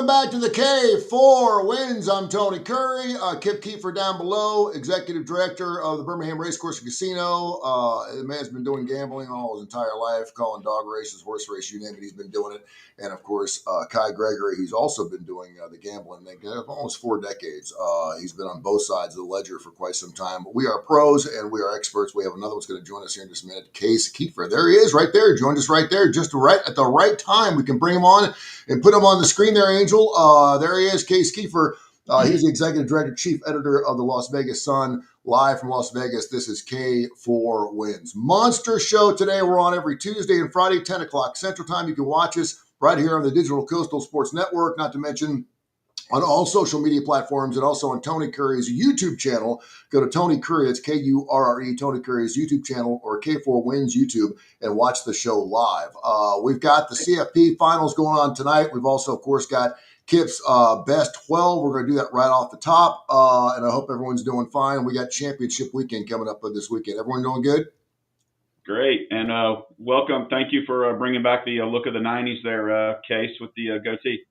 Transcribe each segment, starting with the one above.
Welcome back to the K4Wins. I'm Tony Kurre. Kip Kiefer down below, Executive Director of the Birmingham Racecourse and Casino. The man's been doing gambling all his entire life, calling dog races, horse races, you name it, he's been doing it. And, of course, Kai Gregory, who's also been doing the gambling almost 4 decades. He's been on both sides of the ledger for quite some time. We are pros and we are experts. We have another one's going to join us here in just a minute, Case Kiefer. There he is right there. Joined us right there, just right at the right time. We can bring him on and put him on the screen there, Angel. There he is, Case Kiefer. He's the Executive Director, Chief Editor of the Las Vegas Sun, live from Las Vegas. This is K4Wins. Monster show today. We're on every Tuesday and Friday, 10 o'clock Central Time. You can watch us right here on the Digital Coastal Sports Network, not to mention on all social media platforms and also on Tony Kurre's YouTube channel. Go to Tony Kurre, it's Kurre, Tony Kurre's YouTube channel, or K4Wins YouTube, and watch the show live. We've got the CFP finals going on tonight. We've also, of course, got Kip's best 12. We're going to do that right off the top, and I hope everyone's doing fine. We got championship weekend coming up this weekend. Everyone doing good? Great, and welcome. Thank you for bringing back the look of the 90s there, Case, with the goatee.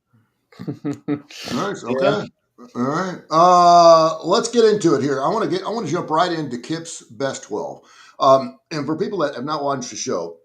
Nice. Okay. All right. Let's get into it here. I want to jump right into Kip's best 12. And for people that have not watched the show,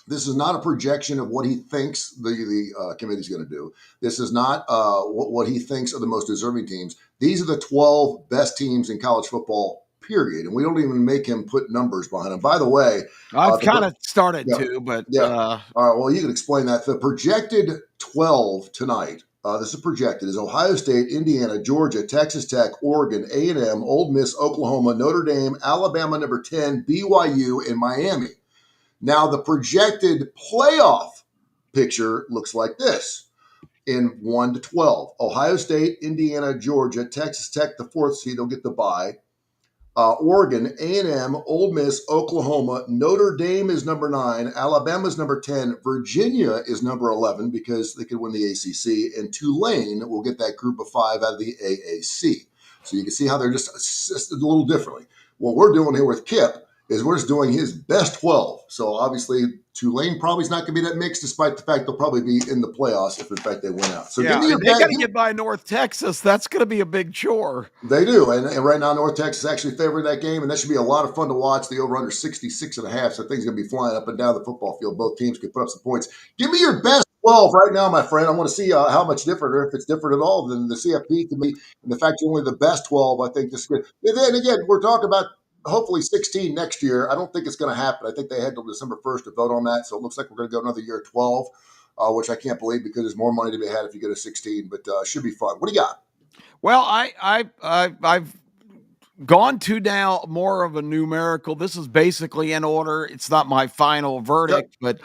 this is not a projection of what he thinks the committee is going to do. This is not what he thinks are the most deserving teams. These are the 12 best teams in college football, period. And we don't even make him put numbers behind them. By the way, I've kind of started to, but all right. Well, you can explain that. The projected 12 tonight. This is projected is Ohio State, Indiana, Georgia, Texas Tech, Oregon, A&M, Ole Miss, Oklahoma, Notre Dame, Alabama, number 10, BYU, and Miami. Now, the projected playoff picture looks like this in 1 to 12. Ohio State, Indiana, Georgia, Texas Tech, the 4th seed, they'll get the bye. Oregon, A&M, Ole Miss, Oklahoma, Notre Dame is number 9, Alabama is number 10, Virginia is number 11 because they could win the ACC, and Tulane will get that group of 5 out of the AAC. So you can see how they're just a little differently. What we're doing here with Kip is we're just doing his best 12. So obviously Tulane probably is not going to be that mix, despite the fact they'll probably be in the playoffs if in fact they win out. So yeah, they got to get by North Texas. That's going to be a big chore. They do. And right now North Texas is actually favoring that game, and that should be a lot of fun to watch. The over-under 66.5, so things going to be flying up and down the football field. Both teams could put up some points. Give me your best 12 right now, my friend. I want to see how much different, or if it's different at all than the CFP can be. And the fact you're only the best 12, I think this is good. And then again, we're talking about hopefully 16 next year. I don't think it's going to happen. I think they had till December 1st to vote on that. So it looks like we're going to go another year at 12, which I can't believe because there's more money to be had if you go to 16, but should be fun. What do you got? Well, I've gone to now more of a numerical. This is basically in order. It's not my final verdict, but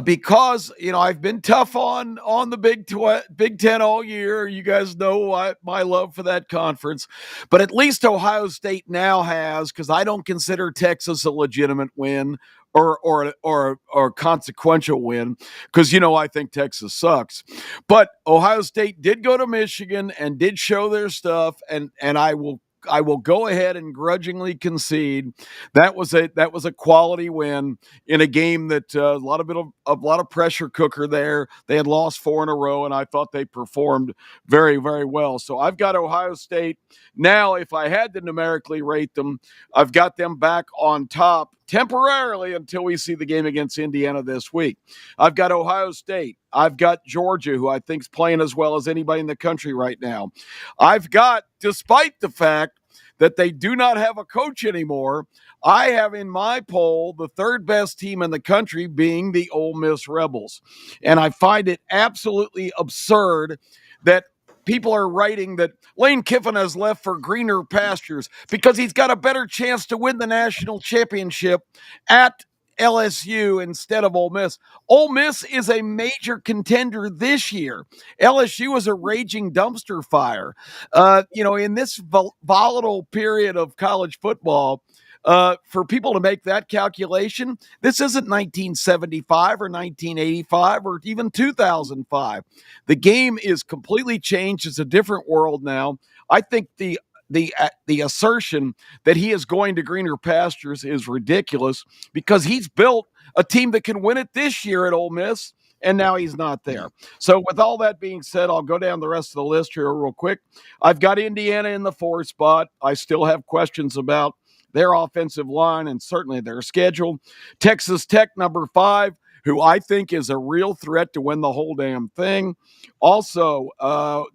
because I've been tough on the Big Ten all year. You guys know my love for that conference, but at least Ohio State now has, because I don't consider Texas a legitimate win or consequential win, because I think Texas sucks. But Ohio State did go to Michigan and did show their stuff, and I will go ahead and grudgingly concede that was a quality win in a game that a lot of pressure cooker there. They had lost 4 in a row, and I thought they performed very, very well. So I've got Ohio State now. If I had to numerically rate them, I've got them back on top temporarily until we see the game against Indiana this week. I've got Ohio State. I've got Georgia, who I think is playing as well as anybody in the country right now. I've got, despite the fact that they do not have a coach anymore, I have in my poll the 3rd best team in the country being the Ole Miss Rebels. And I find it absolutely absurd that people are writing that Lane Kiffin has left for greener pastures because he's got a better chance to win the national championship at LSU instead of Ole Miss. Ole Miss is a major contender this year. LSU is a raging dumpster fire. In this volatile period of college football, for people to make that calculation, this isn't 1975 or 1985 or even 2005. The game is completely changed. It's a different world now. I think the assertion that he is going to greener pastures is ridiculous, because he's built a team that can win it this year at Ole Miss, and now he's not there. So with all that being said, I'll go down the rest of the list here real quick. I've got Indiana in the 4 spot. I still have questions about their offensive line and certainly their schedule. Texas Tech, number 5, who I think is a real threat to win the whole damn thing. Also,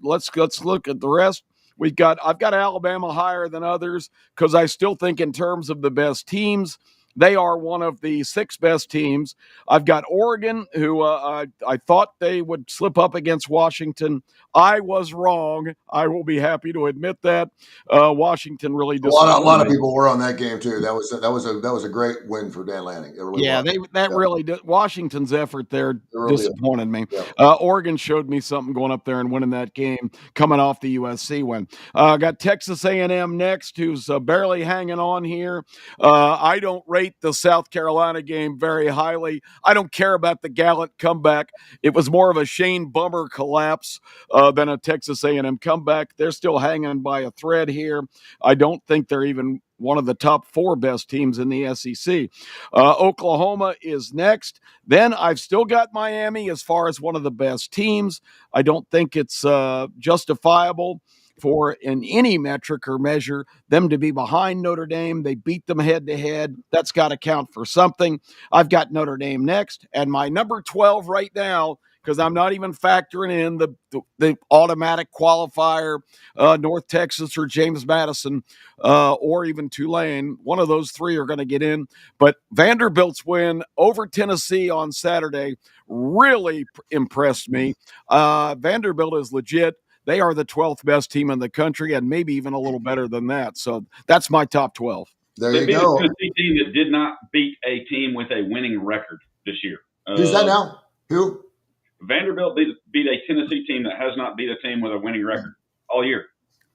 let's look at the rest. I've got Alabama higher than others because I still think in terms of the best teams, they are one of the 6 best teams. I've got Oregon, who I thought they would slip up against Washington. I was wrong. I will be happy to admit that. Washington really disappointed a lot of me. people were on that game too. That was a great win for Dan Lanning. It really was. Really did. Washington's effort there really disappointed me. Yeah. Oregon showed me something going up there and winning that game, coming off the USC win. Got Texas A&M next, who's barely hanging on here. I don't rate the South Carolina game very highly. I don't care about the Gallant comeback. It was more of a Shane Bummer collapse than a Texas A&M comeback. They're still hanging by a thread here. I don't think they're even one of the top 4 best teams in the SEC. Oklahoma is next. Then I've still got Miami as far as one of the best teams. I don't think it's justifiable for in any metric or measure them to be behind Notre Dame. They beat them head to head. That's got to count for something. I've got Notre Dame next, and my number 12 right now, because I'm not even factoring in the automatic qualifier, North Texas or James Madison, or even Tulane. One of those 3 are going to get in. But Vanderbilt's win over Tennessee on Saturday really impressed me. Vanderbilt is legit. They are the 12th best team in the country, and maybe even a little better than that. So that's my top 12. There They you beat go. a Tennessee team that did not beat a team with a winning record this year. Who's that now? Who? Vanderbilt beat a Tennessee team that has not beat a team with a winning record all year.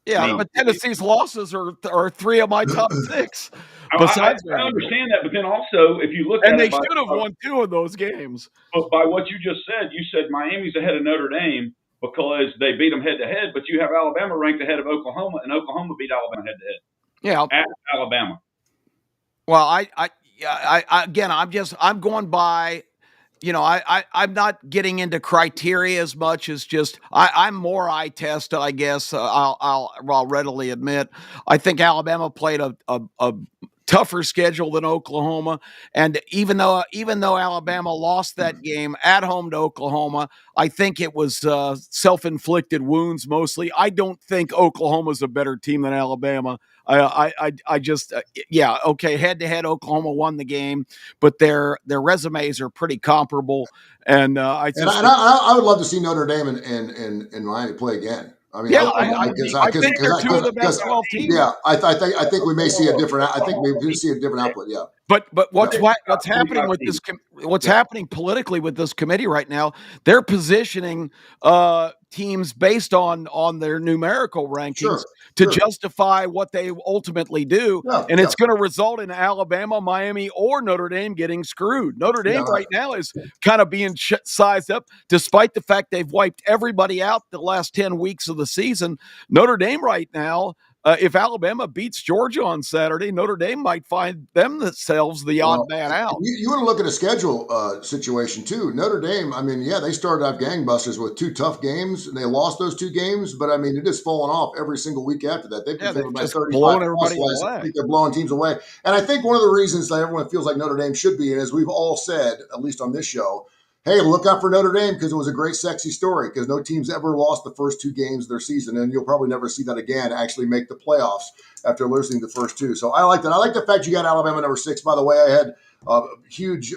Yeah, but Tennessee's losses are 3 of my top 6. I understand that, but then also if you look at it, they should have won 2 of those games. But by what you just said, you said Miami's ahead of Notre Dame because they beat them head to head, but you have Alabama ranked ahead of Oklahoma, and Oklahoma beat Alabama head to head. Yeah, at Alabama. Well, I'm going by. I'm not getting into criteria as much as just I'm more eye test, I guess. I'll readily admit. I think Alabama played a tougher schedule than Oklahoma, and even though Alabama lost that game at home to Oklahoma, I think it was self-inflicted wounds mostly. I don't think Oklahoma's a better team than Alabama. I just okay, head to head Oklahoma won the game, but their resumes are pretty comparable, and I would love to see Notre Dame and Miami play again. I mean, I think they're 2 of the best 12 teams. Yeah, I think we may see a different. I think we do see a different output. Yeah. But what's happening with this? What's happening politically with this committee right now? They're positioning teams based on their numerical rankings to justify what they ultimately do, and it's going to result in Alabama, Miami, or Notre Dame getting screwed. Notre Dame right now is kind of being sized up, despite the fact they've wiped everybody out the last 10 weeks of the season. Notre Dame right now. If Alabama beats Georgia on Saturday, Notre Dame might find themselves the odd man out. You want to look at a schedule situation too. Notre Dame, I mean, they started out gangbusters with 2 tough games, and they lost those 2 games. But I mean, it has fallen off every single week after that. They've been by 35 everybody away. I think they're blowing teams away. And I think one of the reasons that everyone feels like Notre Dame should be, and as we've all said, at least on this show, hey, look out for Notre Dame because it was a great, sexy story because no team's ever lost the first 2 games of their season, and you'll probably never see that again actually make the playoffs after losing the first 2. So I like that. I like the fact you got Alabama number 6. By the way, I had a huge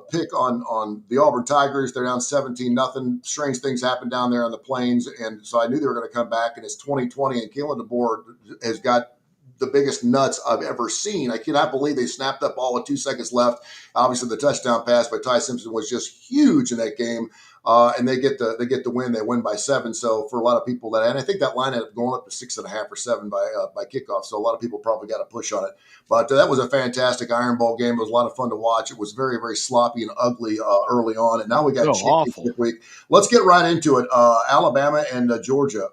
pick on the Auburn Tigers. They're down 17-0. Strange things happen down there on the plains, and so I knew they were going to come back, and it's 2020, and Kalen DeBoer has got the biggest nuts I've ever seen. I cannot believe they snapped that ball with 2 seconds left. Obviously, the touchdown pass by Ty Simpson was just huge in that game, and they get the win. They win by 7. So for a lot of people and I think that line ended up going up to 6.5 or 7 by kickoff. So a lot of people probably got a push on it. But that was a fantastic Iron Bowl game. It was a lot of fun to watch. It was very, very sloppy and ugly early on, and now we got championship week. Let's get right into it. Alabama and Georgia.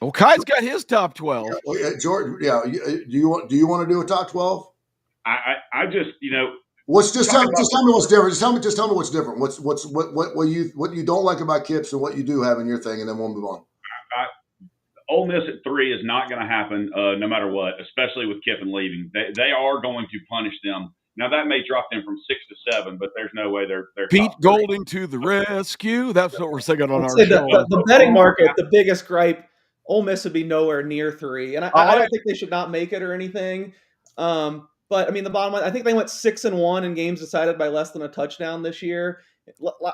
Well, Kai's got his top 12. George, do you want to do a top 12? I just, Just tell me what's different. Just tell me what's different. What you don't like about Kips and what you do have in your thing, and then we'll move on. Ole Miss at 3 is not going to happen no matter what, especially with Kiffin leaving. They are going to punish them. Now, that may drop them from 6 to 7, but there's no way they're Pete Golding to the rescue. That's what we're singing on our show. The betting market, the biggest gripe, Ole Miss would be nowhere near 3. And I don't think they should not make it or anything. But, I mean, the bottom line, I think they went 6-1 in games decided by less than a touchdown this year.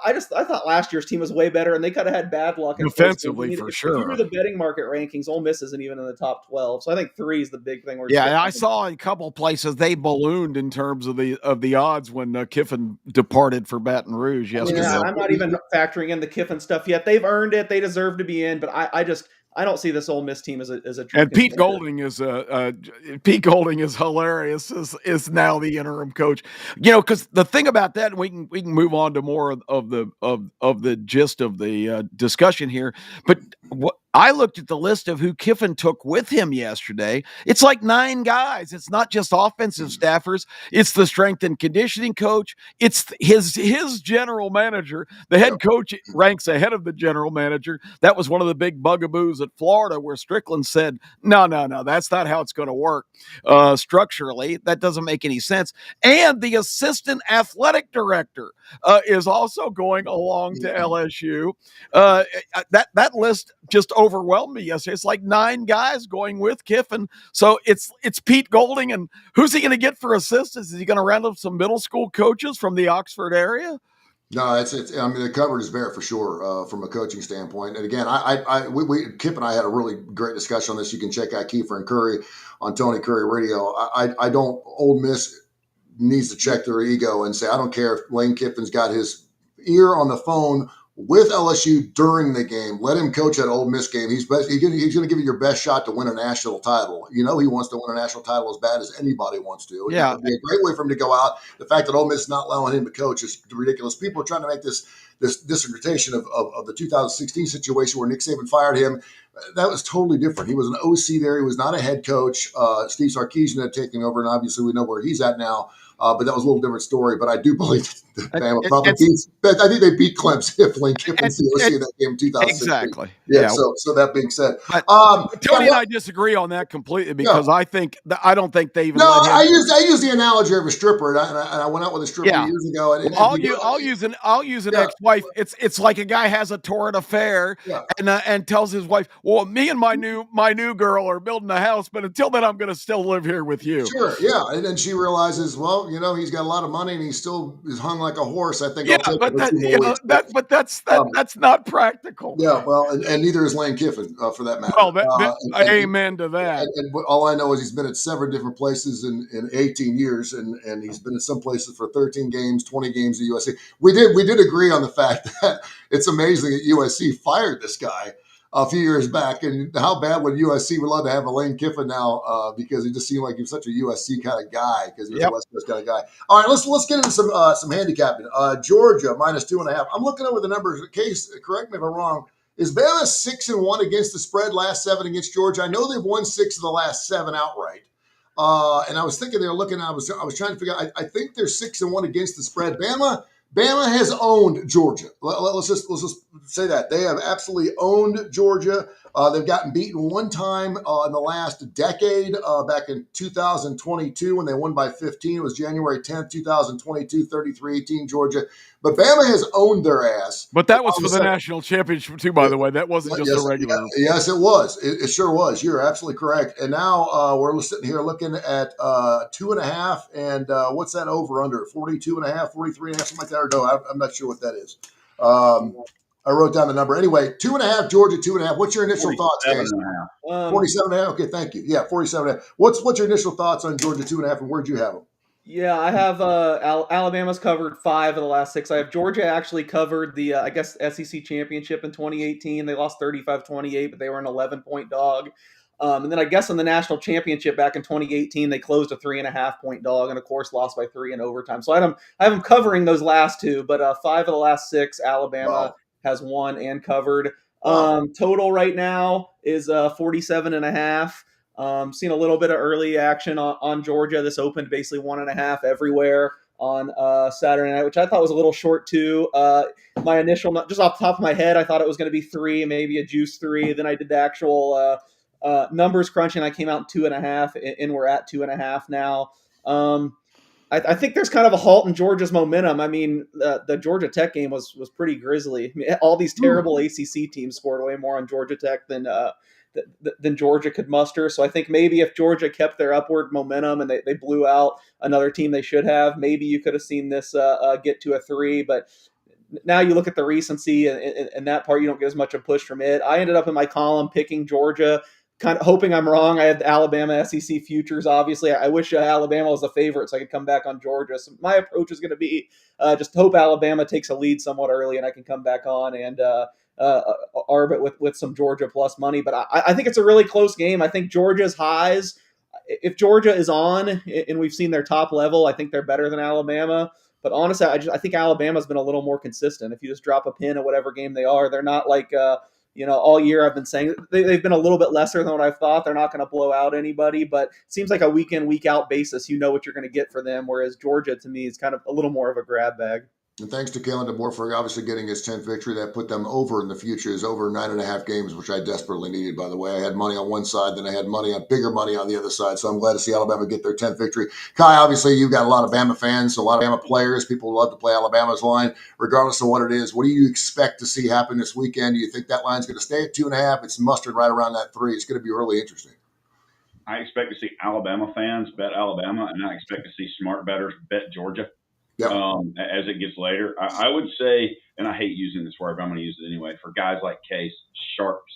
I thought last year's team was way better, and they could have had bad luck defensively for sure. If you do the betting market rankings, Ole Miss isn't even in the top 12, so I think 3 is the big thing. I saw a couple places they ballooned in terms of the odds when Kiffin departed for Baton Rouge yesterday. Yeah, I'm not even factoring in the Kiffin stuff yet. They've earned it; they deserve to be in, but I don't see this Ole Miss team as a true and Pete Golding is hilarious. Is now the interim coach, because the thing about that, we can move on to more of the gist of the discussion here. But I looked at the list of who Kiffin took with him yesterday. It's like 9 guys. It's not just offensive staffers. It's the strength and conditioning coach. It's his general manager. The head coach ranks ahead of the general manager. That was one of the big bugaboos at Florida, where Strickland said, no, that's not how it's going to work. Structurally, that doesn't make any sense. And the assistant athletic director is also going along to LSU. That list just overwhelmed me yesterday. It's like 9 guys going with Kiffin. So it's Pete Golding, and who's he going to get for assistants? Is he going to round up some middle school coaches from the Oxford area? No, it's. I mean, the coverage is there for sure from a coaching standpoint. And again, Kip and I had a really great discussion on this. You can check out K4 and Kurre on Tony Curry Radio. I don't. Ole Miss needs to check their ego and say, I don't care if Lane Kiffin's got his ear on the phone with LSU during the game. Let him coach that Ole Miss game. He's going to give you your best shot to win a national title. He wants to win a national title as bad as anybody wants to. Yeah. It'd be a great way for him to go out. The fact that Ole Miss is not allowing him to coach is ridiculous. People are trying to make this dissertation of the 2016 situation where Nick Saban fired him. That was totally different. He was an OC there. He was not a head coach. Steve Sarkisian had taken over, and obviously we know where he's at now. But that was a little different story. But I do believe that Bama probably beats. I think they beat Clemson if Lane Kiffin's the OC in that game in 2016. Exactly. Yeah. So that being said, Tony and I disagree on that completely because I don't think they even. No, I use the analogy of a stripper, and I went out with a stripper years ago. And I'll use an ex-wife. It's like a guy has a torrid affair and tells his wife, "Well, me and my new girl are building a house, but until then, I'm going to still live here with you." Sure, yeah, and then she realizes, well, he's got a lot of money and he still is hung like a horse. I think. That's not practical. Yeah, well, and neither is Lane Kiffin for that matter. Well, amen to that. And all I know is he's been at 7 different places in 18 years, and he's been in some places for 13 games, 20 games at USC. We did agree on the fact that it's amazing that USC fired this guy a few years back, and how bad would USC would love to have a Lane Kiffin now because he just seemed like he was such a USC kind of guy because he was a West Coast kind of guy. All right, let's get into some handicapping. Georgia -2.5. I'm looking over the numbers. Case, correct me if I'm wrong. Is Bama 6-1 against the spread last 7 against Georgia? I know they've won 6 of the last 7 outright. And I was thinking they were looking. I was trying to figure out. I think they're 6-1 against the spread. Bama has owned Georgia. Let's just say that they have absolutely owned Georgia. They've gotten beaten one time in the last decade, back in 2022 when they won by 15. It was January 10th, 2022, 33-18 Georgia. But Bama has owned their ass. But that was for the national championship too, by the way. That wasn't just a regular. Yes, it was. It sure was. You're absolutely correct. And now we're sitting here looking at 2.5. And what's that over under? 42.5, 43.5, something like that. Or no, I'm not sure what that is. I wrote down the number. Anyway, 2.5, Georgia, 2.5. What's your initial thoughts, guys? 47.5. Okay, thank you. Yeah, 47.5. What's your initial thoughts on Georgia 2.5, and where'd you have them? Yeah, I have Alabama's covered 5 of the last 6. I have Georgia actually covered the, SEC championship in 2018. They lost 35-28, but they were an 11-point dog. And then I guess in the national championship back in 2018, they closed a 3.5-point dog and, of course, lost by 3 in overtime. So I have them covering those last 2, but 5 of the last 6, Alabama has won and covered. Total right now is 47.5. Seen a little bit of early action on Georgia. This opened basically 1.5 everywhere. on Saturday night, which I thought was a little short too. My initial, just off the top of my head, I thought it was going to be 3, maybe a juice 3. Then I did the actual numbers crunching. I came out 2.5, and we're at 2.5 now. I think there's kind of a halt in Georgia's momentum. I mean, the Georgia Tech game was pretty grisly. I mean, all these terrible ACC teams scored way more on Georgia Tech than Georgia could muster. So I think maybe if Georgia kept their upward momentum and they blew out another team they should have, maybe you could have seen this get to a 3. But now you look at the recency and that part, you don't get as much of a push from it. I ended up in my column picking Georgia, kind of hoping I'm wrong. I had the Alabama SEC futures. Obviously, I wish Alabama was the favorite so I could come back on Georgia. So my approach is going to be just hope Alabama takes a lead somewhat early and I can come back on and arbit with some Georgia plus money. But I think it's a really close game. I think Georgia's highs, if Georgia is on and we've seen their top level, I think they're better than Alabama. But honestly, I think Alabama's been a little more consistent. If you just drop a pin at whatever game they are, they're not like all year I've been saying they've been a little bit lesser than what I've thought. They're not going to blow out anybody, but it seems like a week in, week out basis, you know what you're going to get for them. Whereas Georgia, to me, is kind of a little more of a grab bag. And thanks to Kalen DeBoer for obviously getting his 10th victory. That put them over in the futures, over 9.5 games, which I desperately needed, by the way. I had money on one side, then I had bigger money on the other side. So I'm glad to see Alabama get their 10th victory. Kai, obviously, you've got a lot of Bama fans, a lot of Bama players. People love to play Alabama's line, regardless of what it is. What do you expect to see happen this weekend? Do you think that line's going to stay at 2.5? It's mustered right around that 3. It's going to be really interesting. I expect to see Alabama fans bet Alabama, and I expect to see smart bettors bet Georgia. Yep. As it gets later. I would say, and I hate using this word, but I'm going to use it anyway, for guys like Case, sharps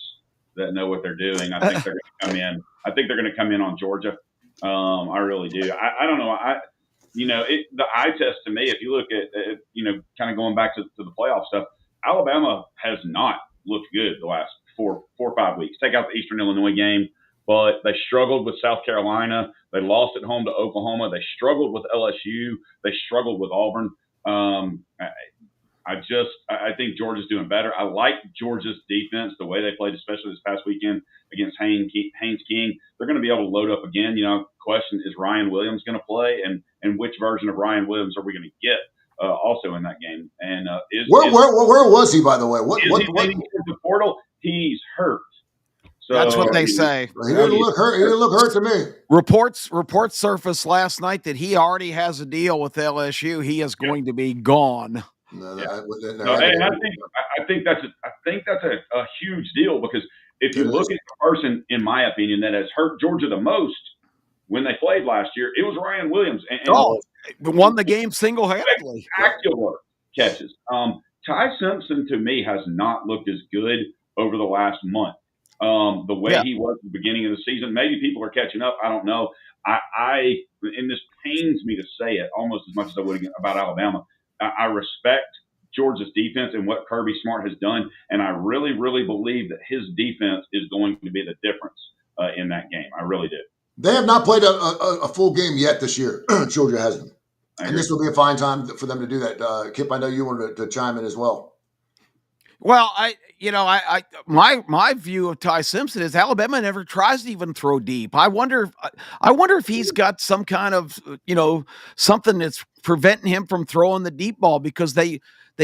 that know what they're doing, I think they're going to come in. I think they're going to come in on Georgia. I really do. I don't know. The eye test to me, if you look at kind of going back to the playoff stuff, Alabama has not looked good the last 4 or 5 weeks. Take out the Eastern Illinois game. But they struggled with South Carolina. They lost at home to Oklahoma. They struggled with LSU. They struggled with Auburn. I think Georgia's doing better. I like Georgia's defense, the way they played, especially this past weekend against Haynes King. They're going to be able to load up again. Question is Ryan Williams going to play, and which version of Ryan Williams are we going to get also in that game? And where was he, by the way? What the portal? He's hurt. So, that's what they say. He didn't look hurt. He didn't look hurt to me. Reports surfaced last night that he already has a deal with LSU. He is going to be gone. I think that's a huge deal, because if you look at the person, in my opinion, that has hurt Georgia the most when they played last year, it was Ryan Williams. And won the game single-handedly. Spectacular catches. Ty Simpson, to me, has not looked as good over the last month. The way he was at the beginning of the season. Maybe people are catching up. I don't know. And this pains me to say it almost as much as I would about Alabama. I respect Georgia's defense and what Kirby Smart has done, and I really, really believe that his defense is going to be the difference in that game. I really do. They have not played a full game yet this year. Georgia hasn't. And this will be a fine time for them to do that. Kip, I know you wanted to chime in as well. Well, my view of Ty Simpson is Alabama never tries to even throw deep. I wonder if he's got some kind of, something that's preventing him from throwing the deep ball, because they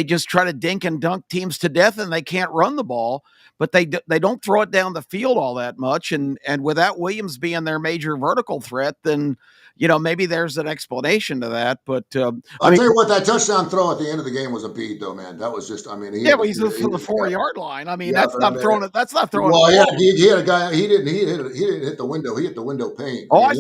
just try to dink and dunk teams to death and they can't run the ball, but they don't throw it down the field all that much. And without Williams being their major vertical threat, then, maybe there's an explanation to that. But I'll tell you what, that touchdown throw at the end of the game was a beat, though, man. That was just, he's from the 4-yard line. I mean, that's not throwing it. That's not throwing. Well, he had a guy. He didn't hit the window. He hit the window pane. Oh, I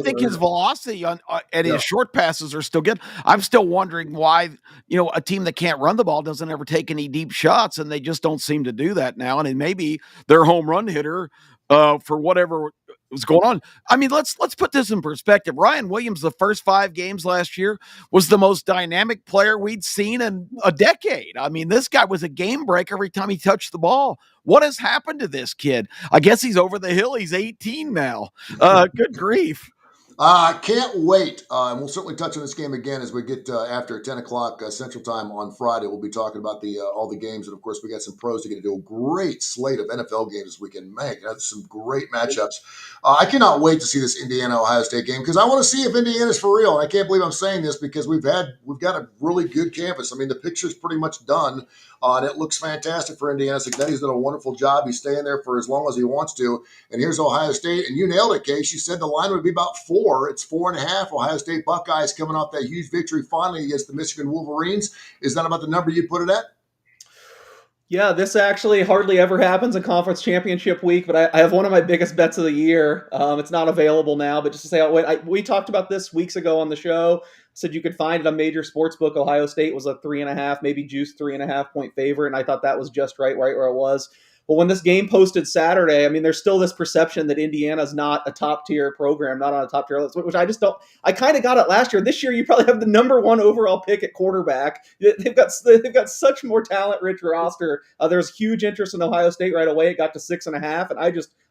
think his velocity and his short passes are still good. I'm still wondering why, a team that can't run the ball doesn't ever take any deep shots, and they just don't seem to do that now. And maybe their home run hitter, for whatever was going on. I mean, let's put this in perspective. Ryan Williams, the first 5 games last year, was the most dynamic player we'd seen in a decade. I mean, this guy was a game breaker every time he touched the ball. What has happened to this kid? I guess he's over the hill. He's 18 now. Good grief. Can't wait. And we'll certainly touch on this game again as we get after 10 o'clock Central Time on Friday. We'll be talking about the all the games. And, of course, we got some pros to get to do a great slate of NFL games this weekend. Man, that's some great matchups. I cannot wait to see this Indiana-Ohio State game because I want to see if Indiana's for real. And I can't believe I'm saying this because we've got a really good campus. I mean, the picture's pretty much done. And it looks fantastic for Indiana. Signetti's done a wonderful job. He's staying there for as long as he wants to. And here's Ohio State. And you nailed it, Case. You said the line would be about 4. It's 4.5. Ohio State Buckeyes coming off that huge victory finally against the Michigan Wolverines. Is that about the number you put it at? Yeah, this actually hardly ever happens in conference championship week, but I have one of my biggest bets of the year. It's not available now, but just to say, we talked about this weeks ago on the show. Said you could find it on major sports book. Ohio State was a 3.5, maybe juice 3.5 point favorite, and I thought that was just right where it was. But when this game posted Saturday, I mean, there's still this perception that Indiana's not a top tier program, not on a top tier list, which I just don't. I kind of got it last year. This year, you probably have the number 1 overall pick at quarterback. They've got such more talent rich roster. There's huge interest in Ohio State right away. It got to 6.5, and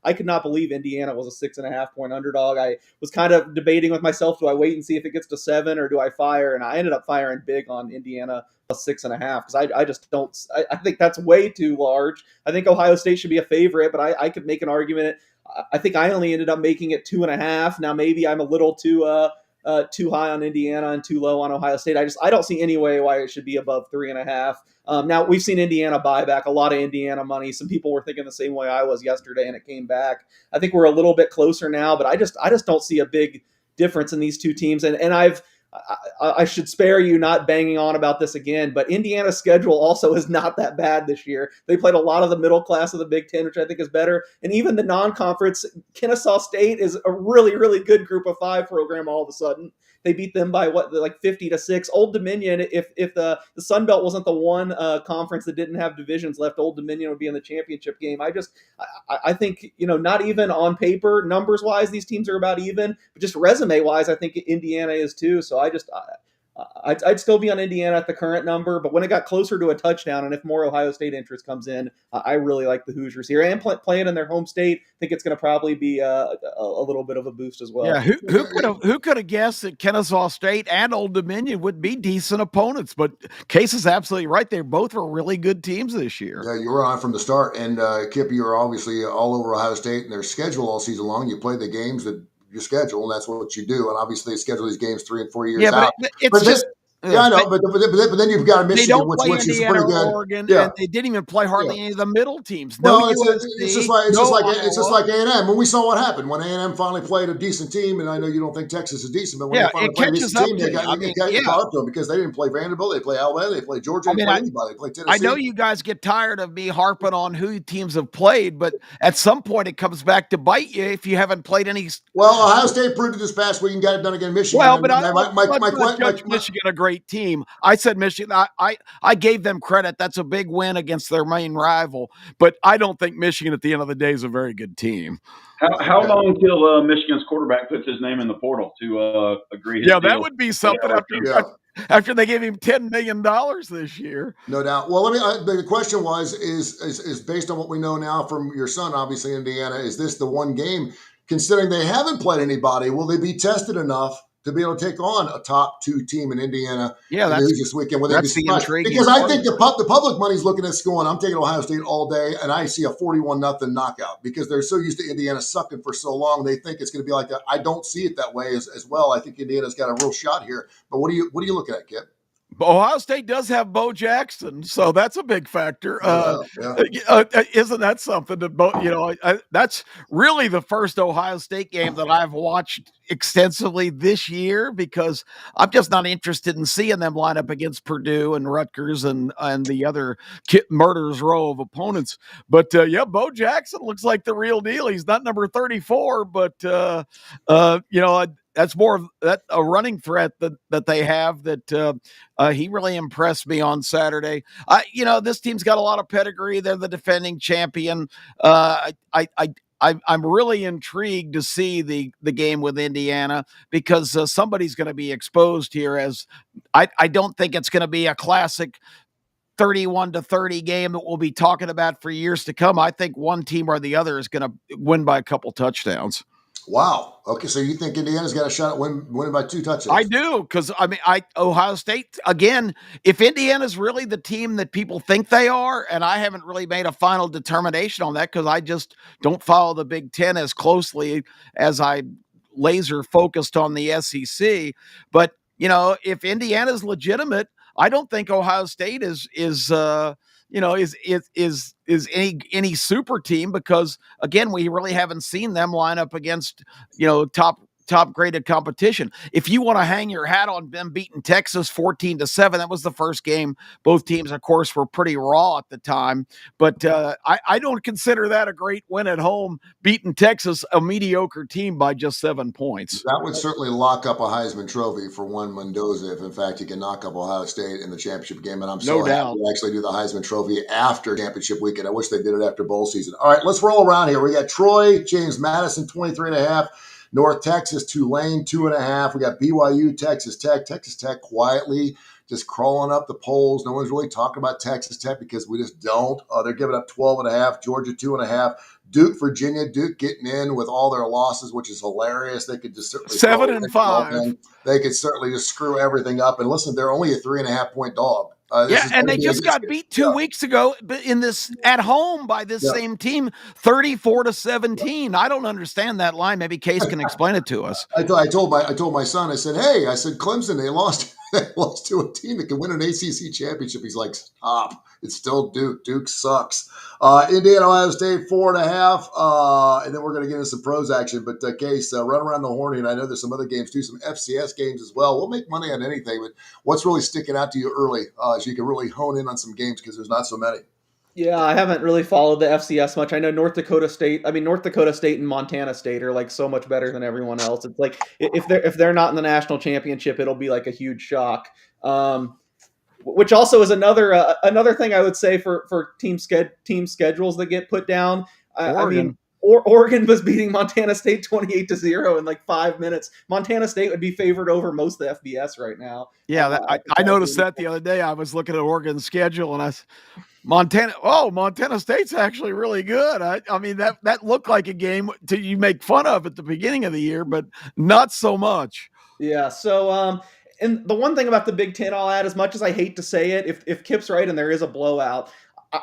I could not believe Indiana was a 6.5 point underdog. I was kind of debating with myself, do I wait and see if it gets to 7 or do I fire? And I ended up firing big on Indiana plus 6.5 because I just don't. I think that's way too large. I think Ohio State should be a favorite, but I could make an argument. I think I only ended up making it 2.5. Now maybe I'm a little too high on Indiana and too low on Ohio State. I don't see any way why it should be above 3.5. Now we've seen Indiana buy back a lot of Indiana money. Some people were thinking the same way I was yesterday, and it came back. I think we're a little bit closer now, but I just don't see a big difference in these two teams. And I should spare you not banging on about this again, but Indiana's schedule also is not that bad this year. They played a lot of the middle class of the Big Ten, which I think is better. And even the non-conference, Kennesaw State is a really, really good Group of 5 program all of a sudden. They beat them by 50-6. Old Dominion, if the Sun Belt wasn't the one conference that didn't have divisions left, Old Dominion would be in the championship game. I think, not even on paper, numbers wise, these teams are about even, but just resume wise, I think Indiana is too. So I'd still be on Indiana at the current number, but when it got closer to a touchdown, and if more Ohio State interest comes in, I really like the Hoosiers here and playing in their home state. I think it's going to probably be a little bit of a boost as well. Yeah, who could have guessed that Kennesaw State and Old Dominion would be decent opponents? But Case is absolutely right. They both were really good teams this year. Yeah, you were on from the start, and Kip, you were obviously all over Ohio State and their schedule all season long. You played the games that your schedule, and that's what you do. And obviously, they schedule these games 3 and 4 years out. It's just. Yeah, I know, but then you've got Michigan, which is pretty good. Oregon, yeah, and they didn't even play hardly any of the middle teams. It's just like A&M. When we saw what happened when A&M finally played a decent team, and I know you don't think Texas is decent, but when they finally played a decent team, they got up to them because they didn't play Vanderbilt, they play Alabama, they play Georgia, they play anybody, they play Tennessee. I know you guys get tired of me harping on who teams have played, but at some point it comes back to bite you if you haven't played any. Well, Ohio State proved it this past week and got it done against Michigan. Well, but Michigan a great team. I said Michigan. I gave them credit. That's a big win against their main rival. But I don't think Michigan at the end of the day is a very good team. How long till Michigan's quarterback puts his name in the portal to agree? Yeah, that would be something after they gave him $10 million this year. No doubt. Well, the question is based on what we know now from your son, obviously Indiana. Is this the one game? Considering they haven't played anybody, will they be tested enough to be able to take on a top 2 team in Indiana this weekend? That's the intriguing because I think the public money's looking at this going, I'm taking Ohio State all day, and I see a 41-0 knockout because they're so used to Indiana sucking for so long. They think it's going to be like that. I don't see it that way as well. I think Indiana's got a real shot here. But what are you looking at, Kip? Ohio State does have Bo Jackson, so that's a big factor. Isn't that something that that's really the first Ohio State game that I've watched extensively this year because I'm just not interested in seeing them line up against Purdue and Rutgers and the other murderer's row of opponents. But Bo Jackson looks like the real deal. He's not number 34, but that's more of a running threat that they have that he really impressed me on Saturday. This team's got a lot of pedigree. They're the defending champion. I'm really intrigued to see the game with Indiana because somebody's going to be exposed here as I don't think it's going to be a classic 31-30 game that we'll be talking about for years to come. I think one team or the other is going to win by a couple touchdowns. Wow. Okay, so you think Indiana's got a shot at winning by 2 touchdowns? I do, because I mean, Ohio State again. If Indiana's really the team that people think they are, and I haven't really made a final determination on that because I just don't follow the Big Ten as closely as I laser focused on the SEC. But if Indiana's legitimate, I don't think Ohio State is any super team, because again, we really haven't seen them line up against top graded competition. If you want to hang your hat on them beating Texas 14-7, that was the first game. Both teams, of course, were pretty raw at the time, but I don't consider that a great win at home, beating Texas, a mediocre team, by just 7 points. That would certainly lock up a Heisman Trophy for one Mendoza if, in fact, he can knock up Ohio State in the championship game. And I'm so happy to actually do the Heisman Trophy after championship weekend. I wish they did it after bowl season. All right, let's roll around here. We got Troy, James Madison, 23.5. North Texas, Tulane, 2.5. We got BYU, Texas Tech. Texas Tech quietly just crawling up the polls. No one's really talking about Texas Tech because we just don't. They're giving up 12.5. Georgia, 2.5. Duke, Virginia. Duke getting in with all their losses, which is hilarious. They could just certainly 7-5. They could certainly just screw everything up. And listen, they're only a 3.5 point dog. And they just got beat 2 weeks ago in this at home by this same team, 34-17. I don't understand that line. Maybe Case can explain it to us. I told my son, I said, hey, Clemson, they lost to a team that can win an ACC championship. He's like, stop. It's still Duke. Duke sucks. Indiana, Ohio State, 4.5. And then we're going to get into some pros action. But Case, run around the horn. And I know there's some other games too, some FCS games as well. We'll make money on anything. But what's really sticking out to you early so you can really hone in on some games because there's not so many? Yeah, I haven't really followed the FCS much. I know North Dakota State and Montana State are like so much better than everyone else. It's like if they're not in the national championship, it'll be like a huge shock. Which also is another thing I would say for team schedules that get put down. Oregon was beating Montana State 28-0 in like 5 minutes. Montana State would be favored over most of the FBS right now. Yeah, I noticed that the other day. I was looking at Oregon's schedule and Montana State's actually really good. I mean, that looked like a game you make fun of at the beginning of the year, but not so much. Yeah. So, and the one thing about the Big Ten I'll add, as much as I hate to say it, if Kip's right and there is a blowout,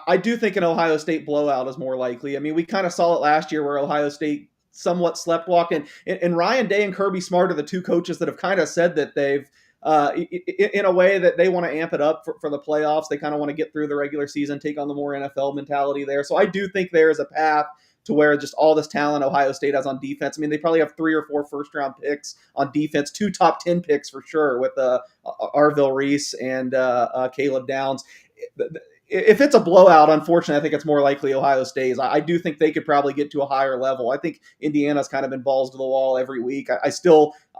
I do think an Ohio State blowout is more likely. I mean, we kind of saw it last year where Ohio State somewhat sleptwalked, and Ryan Day and Kirby Smart are the two coaches that have kind of said that they've, in a way that they want to amp it up for the playoffs. They kind of want to get through the regular season, take on the more NFL mentality there. So I do think there is a path to where just all this talent Ohio State has on defense. I mean, they probably have 3 or 4 first-round picks on defense, 2 top 10 picks for sure with Arville Reese and Caleb Downs. If it's a blowout, unfortunately, I think it's more likely Ohio State. I do think they could probably get to a higher level. I think Indiana's kind of been balls to the wall every week.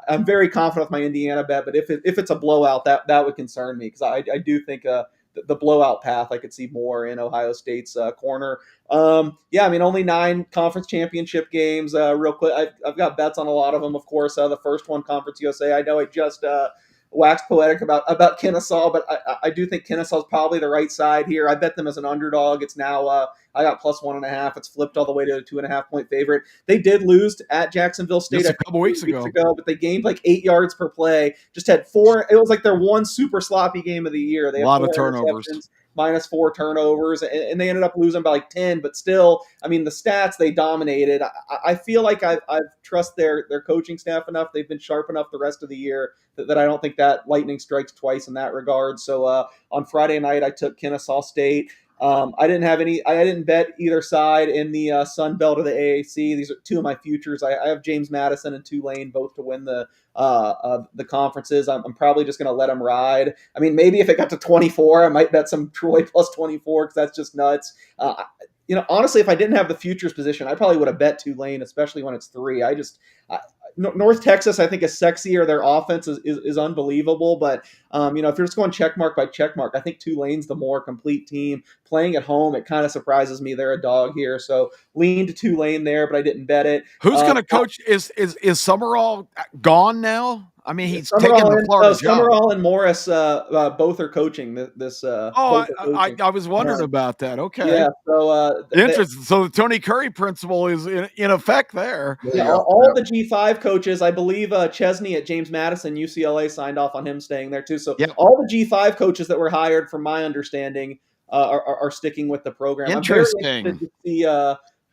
I'm very confident with my Indiana bet, but if it's a blowout, that would concern me because I do think the blowout path I could see more in Ohio State's corner. I mean, only 9 conference championship games. Real quick, I've got bets on a lot of them, of course. The first one, Conference USA. I know I just waxed poetic about Kennesaw, but I do think Kennesaw is probably the right side here. I bet them as an underdog. It's now I got plus 1.5. It's flipped all the way to a 2.5 point favorite. They did lose at Jacksonville State just a couple weeks ago, but they gained like 8 yards per play. Just had 4. It was like their one super sloppy game of the year. They had a lot of turnovers. Minus 4 turnovers, and they ended up losing by like 10. But still, I mean, the stats, they dominated. I feel like I trust their coaching staff enough. They've been sharp enough the rest of the year that I don't think that lightning strikes twice in that regard. So on Friday night, I took Kennesaw State. I didn't bet either side in the Sun Belt or the AAC. These are 2 of my futures. I have James Madison and Tulane both to win the conferences. I'm probably just going to let them ride. I mean, maybe if it got to 24, I might bet some Troy plus 24 because that's just nuts. Honestly, if I didn't have the futures position, I probably would have bet Tulane, especially when it's 3. North Texas, I think, is sexier. Their offense is unbelievable. But, if you're just going check mark by check mark, I think Tulane's the more complete team. Playing at home, it kind of surprises me. They're a dog here. So lean to Tulane there, but I didn't bet it. Who's going to coach? Is Summerall gone now? I mean, he's taken the Florida job. Summerall and Morris both are coaching this. Oh, I was wondering about that. Okay. Yeah. So interesting. So the Tony Curry principle is in effect there. Yeah, all the G5 coaches, I believe Chesney at James Madison, UCLA signed off on him staying there too. So all the G5 coaches that were hired, from my understanding, are sticking with the program. Interesting. I'm very interested to see.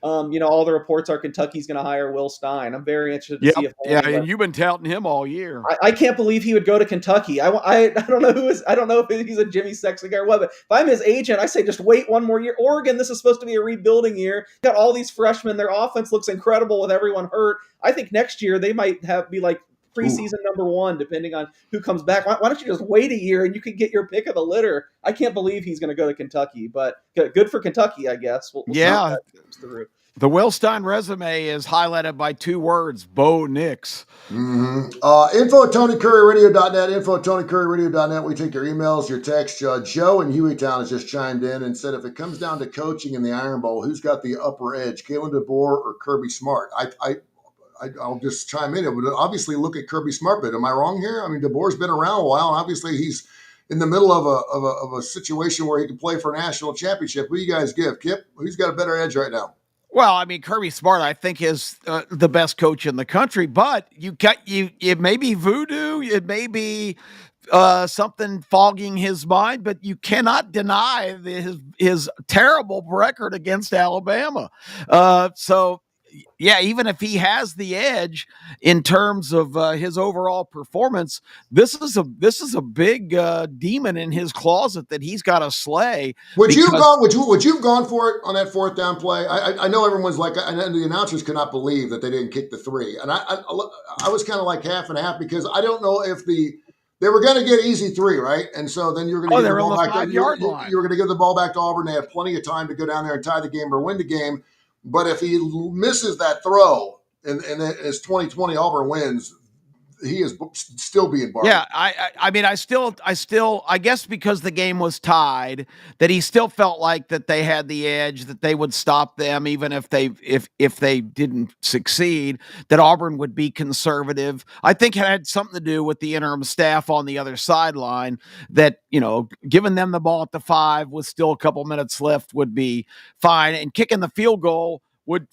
All the reports are Kentucky's going to hire Will Stein. I'm very interested to see if. And you've been touting him all year. I can't believe he would go to Kentucky. I don't know I don't know if he's a Jimmy Sexton guy or what. But if I'm his agent, I say just wait one more year. Oregon, this is supposed to be a rebuilding year. Got all these freshmen. Their offense looks incredible with everyone hurt. I think next year they might be like preseason number 1, depending on who comes back. Why don't you just wait a year and you can get your pick of the litter? I can't believe he's going to go to Kentucky, but good for Kentucky, I guess. We'll the Will Stein resume is highlighted by 2 words: Bo Nix. Info at TonyCurryRadio.net. Info at TonyCurryRadio.net. We take your emails, your texts. Joe in Hueytown has just chimed in and said, if it comes down to coaching in the Iron Bowl, who's got the upper edge, Kalen DeBoer or Kirby Smart? I'll just chime in. It would obviously look at Kirby Smart, but am I wrong here? I mean, DeBoer's been around a while, and obviously he's in the middle of a situation where he can play for a national championship. Who do you guys give, Kip? Who's got a better edge right now? Well, I mean, Kirby Smart, I think, is the best coach in the country, but it may be voodoo, it may be something fogging his mind, but you cannot deny his terrible record against Alabama. Yeah, even if he has the edge in terms of his overall performance, this is a big demon in his closet that he's got to slay. Would you have gone for it on that 4th down play? I know everyone's like, and the announcers could not believe that they didn't kick the 3, and I was kind of like half and half, because I don't know if they were going to get easy 3, right? And so then you're going to give the ball back. You were going to give the ball back to Auburn. They had plenty of time to go down there and tie the game or win the game. But if he misses that throw and it's 2020 Auburn wins, he is still being barred. Yeah, I mean, I guess because the game was tied, that he still felt like that they had the edge, that they would stop them even if they didn't succeed, that Auburn would be conservative. I think it had something to do with the interim staff on the other sideline, that, giving them the ball at the 5 with still a couple minutes left would be fine, and kicking the field goal would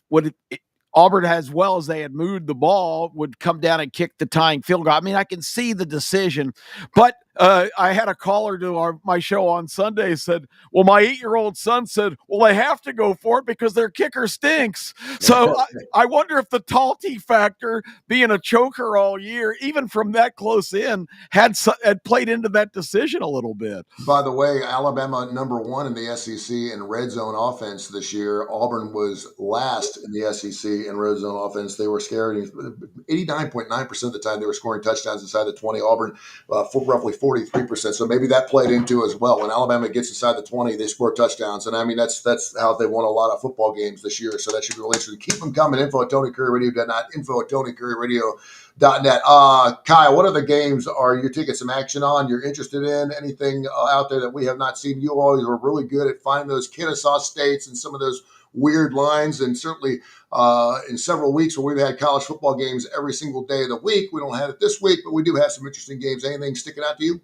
Auburn, as well as they had moved the ball, would come down and kick the tying field goal. I mean, I can see the decision, but I had a caller to my show on Sunday said, well, my 8-year-old son said, well, they have to go for it because their kicker stinks. So I wonder if the Talty factor, being a choker all year, even from that close in, had played into that decision a little bit. By the way, Alabama number 1 in the SEC in red zone offense this year. Auburn was last in the SEC in red zone offense. They were scared. 89.9% of the time they were scoring touchdowns inside the 20. Auburn for roughly 43%. So maybe that played into as well. When Alabama gets inside the 20, they score touchdowns. And I mean, that's how they won a lot of football games this year. So that should be really interesting. Keep them coming. Info at TonyCurryRadio.net. Info at TonyCurryRadio.net. Kyle, what other games are you taking some action on? You're interested in anything out there that we have not seen? You always were really good at finding those Kennesaw states and some of those weird lines, and certainly in several weeks where we've had college football games every single day of the week. We don't have it this week, but we do have some interesting games. Anything sticking out to you?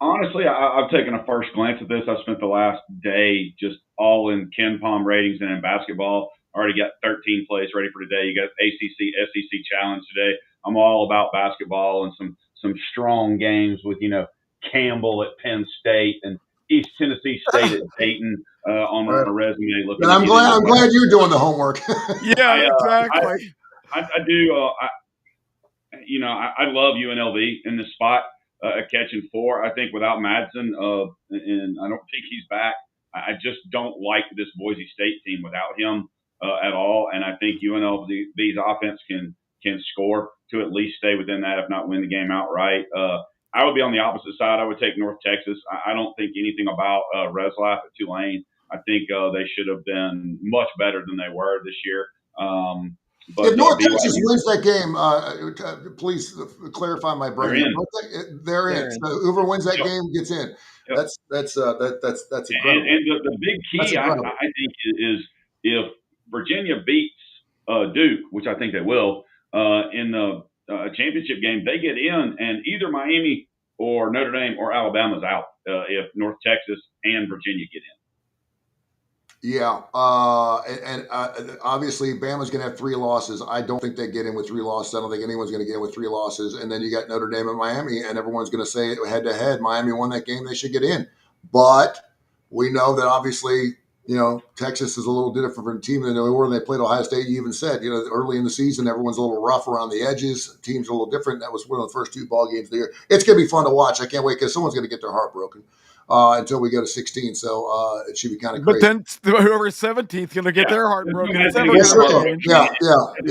Honestly, I've taken a first glance at this. I spent the last day just all in KenPom ratings and in basketball. Already got 13 plays ready for today. You got ACC, SEC challenge today. I'm all about basketball and some strong games with, Campbell at Penn State and East Tennessee State at Dayton on my resume. Looking, I'm glad you're doing the homework. Yeah, exactly. I do. I love UNLV in this spot, catching 4. I think without Madsen, and I don't think he's back. I just don't like this Boise State team without him at all. And I think UNLV's offense can score to at least stay within that, if not win the game outright. I would be on the opposite side. I would take North Texas. I don't think anything about Reslaf at Tulane. I think they should have been much better than they were this year. But if North Texas wins that game, please clarify my brain. They're in. So whoever wins that game gets in. Yep. That's incredible. And the big key, I think, is if Virginia beats Duke, which I think they will, in the championship game, they get in, and either Miami or Notre Dame or Alabama's out if North Texas and Virginia get in. Yeah, and obviously Bama's going to have 3 losses. I don't think they get in with 3 losses. I don't think anyone's going to get in with 3 losses. And then you got Notre Dame and Miami, and everyone's going to say head to head, Miami won that game, they should get in. But we know that obviously, Texas is a little different team than they were when they played Ohio State. You even said, early in the season, everyone's a little rough around the edges. Teams are a little different. That was one of the first 2 ball games of the year. It's going to be fun to watch. I can't wait because someone's going to get their heart broken. Until we go to 16, so it should be kind of crazy. But then whoever's 17th going to get their heart broken. It's never Yes, going to change. Yeah.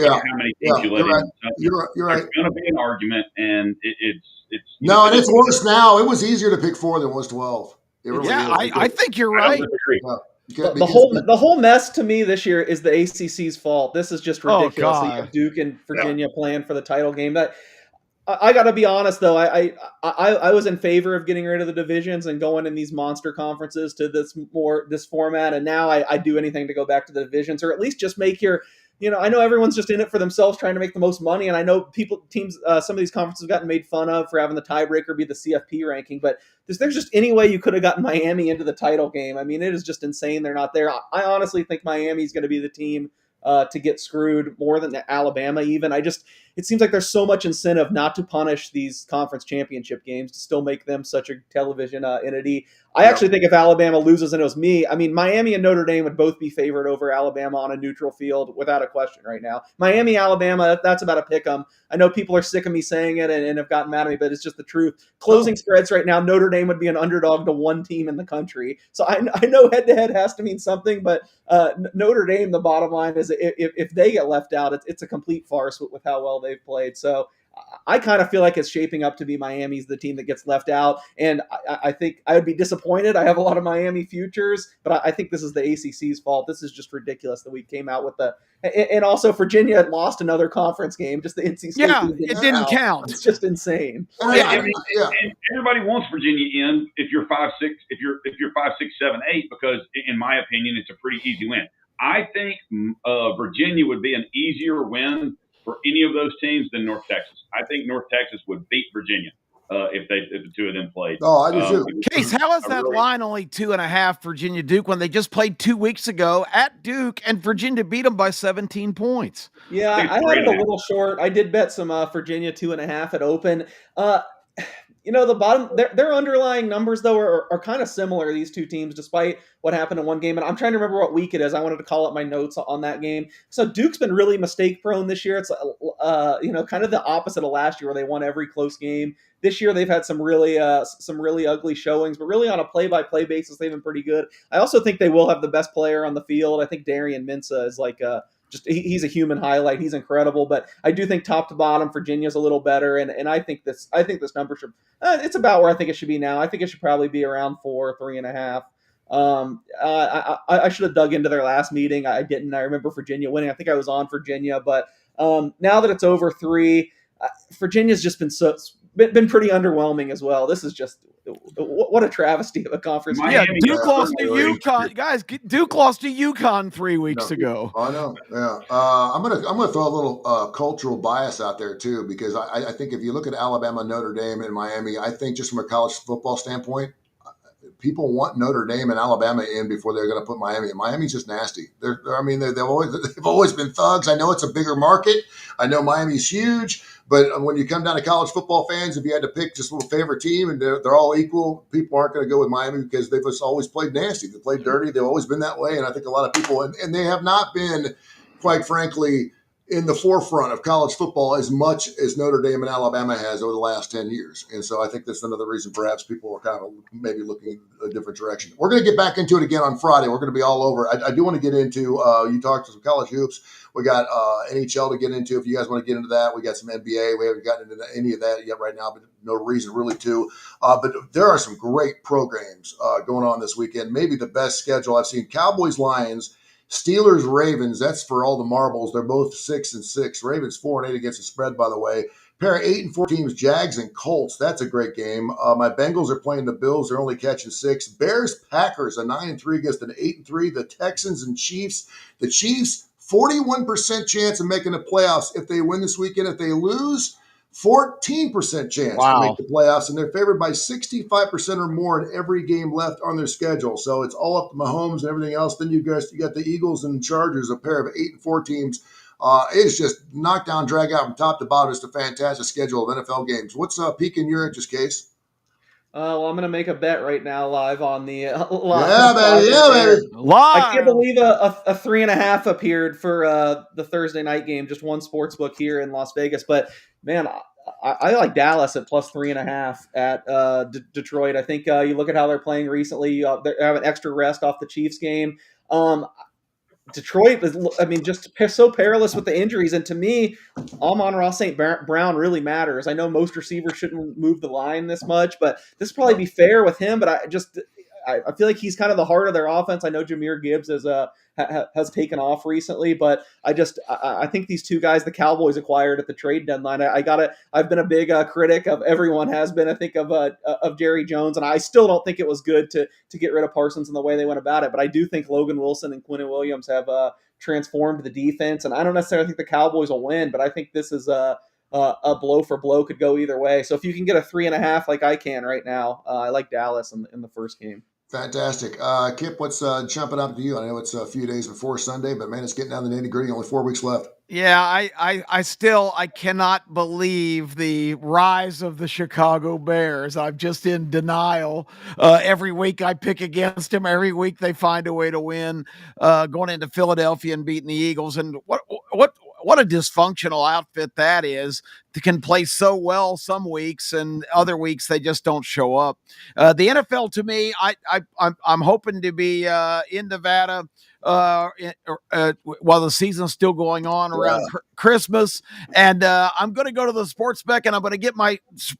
How many teams you let You're right. in? You're right. There's going to be an argument, and it's no, and it's worse now. It was easier to pick 4 than it was 12. It really is. I think you're right. The whole mess to me this year is the ACC's fault. This is just ridiculous. So you have Duke and Virginia playing for the title game. I got to be honest, though. I was in favor of getting rid of the divisions and going in these monster conferences to this format. And now I do anything to go back to the divisions, or at least just make your, I know everyone's just in it for themselves, trying to make the most money. And I know teams, some of these conferences have gotten made fun of for having the tiebreaker be the CFP ranking. But there's just any way you could have gotten Miami into the title game. I mean, it is just insane they're not there. I honestly think Miami's going to be the team to get screwed more than Alabama even. It seems like there's so much incentive not to punish these conference championship games to still make them such a television entity. I actually think if Alabama loses and it was me, I mean, Miami and Notre Dame would both be favored over Alabama on a neutral field without a question right now. Miami, Alabama, that's about a pick 'em. I know people are sick of me saying it and have gotten mad at me, but it's just the truth. Closing spreads right now, Notre Dame would be an underdog to 1 team in the country. So I know head-to-head has to mean something, but Notre Dame, the bottom line is if they get left out, it's a complete farce with how well they've played. So I kind of feel like it's shaping up to be Miami's the team that gets left out. And I think I would be disappointed. I have a lot of Miami futures, but I think this is the ACC's fault. This is just ridiculous that we came out with and also Virginia had lost another conference game. Just the NC State. Yeah, it didn't count. It's just insane. And everybody wants Virginia in if you're 5-6, if you're 5, 6, 7, 8, because in my opinion, it's a pretty easy win. I think Virginia would be an easier win for any of those teams than North Texas. I think North Texas would beat Virginia if the 2 of them played. Oh, I do too. Case, how is that line only 2.5 Virginia Duke when they just played 2 weeks ago at Duke and Virginia beat them by 17 points? Yeah, I had it a little short. I did bet some Virginia 2.5 at open. The bottom, their underlying numbers, though, are kind of similar, these 2 teams, despite what happened in one game. And I'm trying to remember what week it is. I wanted to call up my notes on that game. So Duke's been really mistake-prone this year. It's, kind of the opposite of last year where they won every close game. This year they've had some really ugly showings, but really on a play-by-play basis, they've been pretty good. I also think they will have the best player on the field. I think Darian Mensah is he's a human highlight. He's incredible, but I do think top to bottom, Virginia's a little better, and I think this number should it's about where I think it should be now. I think it should probably be around 4, 3.5. I should have dug into their last meeting. I didn't. I remember Virginia winning. I think I was on Virginia, but now that it's over 3, Virginia's just been pretty underwhelming as well. This is just what a travesty of a conference. Miami, Duke lost to UConn, guys. Duke lost to UConn 3 weeks ago. I know. Yeah, I'm gonna throw a little cultural bias out there too, because I think if you look at Alabama, Notre Dame, and Miami, I think just from a college football standpoint, people want Notre Dame and Alabama in before they're going to put Miami in. Miami's just nasty. They've always been thugs. I know it's a bigger market. I know Miami's huge, but when you come down to college football fans, if you had to pick just a little favorite team and they're all equal, people aren't going to go with Miami because they've just always played nasty. They played dirty. They've always been that way. And I think a lot of people, and they have not been, quite frankly, in the forefront of college football as much as Notre Dame and Alabama has over the last 10 years. And so I think that's another reason perhaps people are kind of maybe looking a different direction. We're going to get back into it again on Friday. We're going to be all over. I do want to get into, you talked to some college hoops. We got NHL to get into. If you guys want to get into that, we got some NBA. We haven't gotten into any of that yet right now, but no reason really to. But there are some great programs going on this weekend. Maybe the best schedule I've seen. Cowboys, Lions, Steelers, Ravens, that's for all the marbles. They're both 6-6. Ravens 4-8 against the spread, by the way. Pair of 8-4 teams, Jags and Colts. That's a great game. My Bengals are playing the Bills. They're only catching 6. Bears, Packers, a 9-3 against an 8-3. The Texans and Chiefs. The Chiefs, 41% chance of making the playoffs if they win this weekend. If they lose, 14% chance to make Wow. the playoffs, and they're favored by 65% or more in every game left on their schedule. So it's all up to Mahomes and everything else. Then you got the Eagles and Chargers, a pair of 8-4 teams. It's just knockdown, drag out from top to bottom. It's a fantastic schedule of NFL games. What's piquing your interest, Case? Well, I'm going to make a bet right now live on the live, Yeah, baby. live Yeah, on air. baby. I can't Live. believe a 3.5 appeared for the Thursday night game. Just one sports book here in Las Vegas, but man, I like Dallas at plus 3.5 at Detroit. I think you look at how they're playing recently. They have an extra rest off the Chiefs game. Detroit is, I mean, just so perilous with the injuries. And to me, Amon-Ra St. Brown really matters. I know most receivers shouldn't move the line this much, but this probably be fair with him. But I feel like he's kind of the heart of their offense. I know Jahmyr Gibbs has taken off recently, but I think these two guys the Cowboys acquired at the trade deadline. I've been a big critic of, everyone has been, I think, of Jerry Jones, and I still don't think it was good to get rid of Parsons in the way they went about it. But I do think Logan Wilson and Quinnen Williams have transformed the defense, and I don't necessarily think the Cowboys will win, but I think this is a blow for blow, could go either way. So if you can get a 3.5 like I can right now, I like Dallas in the first game. Fantastic. Kip, what's jumping up to you? I know it's a few days before Sunday, but man, it's getting down the nitty gritty. Only 4 weeks left. Yeah, I cannot believe the rise of the Chicago Bears. I'm just in denial. Every week I pick against them. Every week they find a way to win. Going into Philadelphia and beating the Eagles, and what a dysfunctional outfit that is. They can play so well some weeks, and other weeks they just don't show up. The NFL, to me, I'm hoping to be in Nevada while the season's still going on around Christmas, and I'm going to go to the sports book, and I'm going to get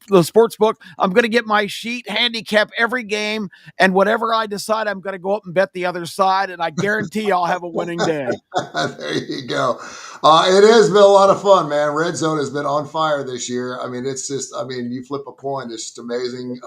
the sports book. I'm going to get my sheet, handicap every game, and whatever I decide, I'm going to go up and bet the other side, and I guarantee I'll have a winning day. There you go. It has been a lot of fun, man. Red Zone has been on fire this year. I mean, it's just, you flip a coin, it's just amazing.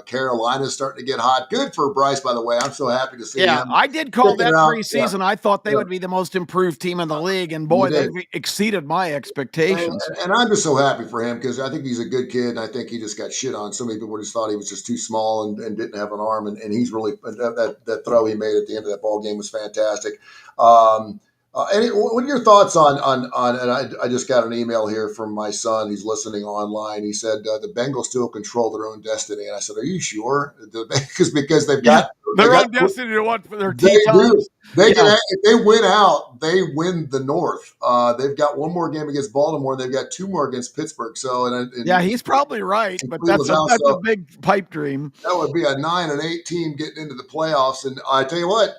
Carolina's starting to get hot. Good for Bryce, by the way. I'm so happy to see him. I did call that preseason. Yeah. I thought they would be the most improved team in the league, and boy, they've exceeded my expectations. And I'm just so happy for him, because I think he's a good kid, and I think he just got shit on. So many people just thought he was just too small and didn't have an arm, and he's really, that throw he made at the end of that ball game was fantastic. What are your thoughts on and I just got an email here from my son. He's listening online. He said the Bengals still control their own destiny, and I said, "Are you sure?" Because they've got their own destiny to what for their they times. If they win out, they win the North. They've got one more game against Baltimore. They've got 2 more against Pittsburgh. So he's probably right, but that's a big pipe dream. That would be a 9-8 team getting into the playoffs. And I tell you what,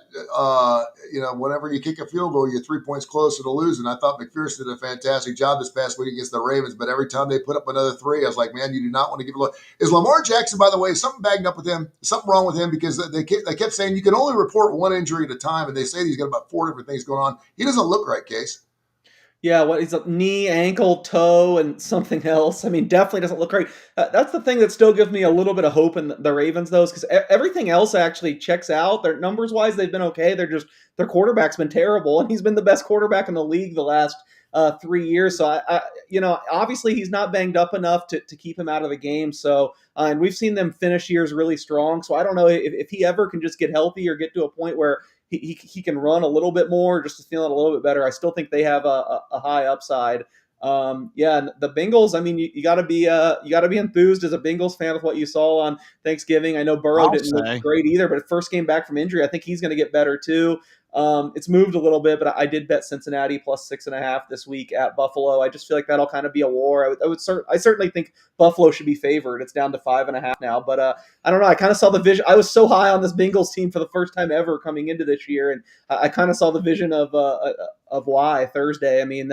whenever you kick a field goal, you're 3 points closer to losing. I thought McPherson did a fantastic job this past week against the Ravens, but every time they put up another 3, I was like, man, you do not want to give a look. Is Lamar Jackson, by the way, something bagged up with him? Something wrong with him? Because they kept saying you can only report 1 injury at a time, and they say he's got about 4 different things going on. He doesn't look right, Case. Yeah, he's a knee, ankle, toe, and something else. I mean, definitely doesn't look right. That's the thing that still gives me a little bit of hope in the Ravens, though, because everything else actually checks out. Their numbers-wise, they've been okay. Their quarterback's been terrible, and he's been the best quarterback in the league the last 3 years. So, obviously he's not banged up enough to keep him out of the game. So, and we've seen them finish years really strong. So I don't know if he ever can just get healthy or get to a point where he can run a little bit more, just to feel it a little bit better. I still think they have a high upside. The Bengals. I mean, you got to be enthused as a Bengals fan with what you saw on Thanksgiving. I know Burrow didn't look great either, but first game back from injury, I think he's going to get better too. It's moved a little bit, but I did bet Cincinnati plus 6.5 this week at Buffalo. I just feel like that'll kind of be a war. I certainly think Buffalo should be favored. It's down to 5.5 now, but I don't know. I kind of saw the vision. I was so high on this Bengals team for the first time ever coming into this year, and I kind of saw the vision of why Thursday. I mean,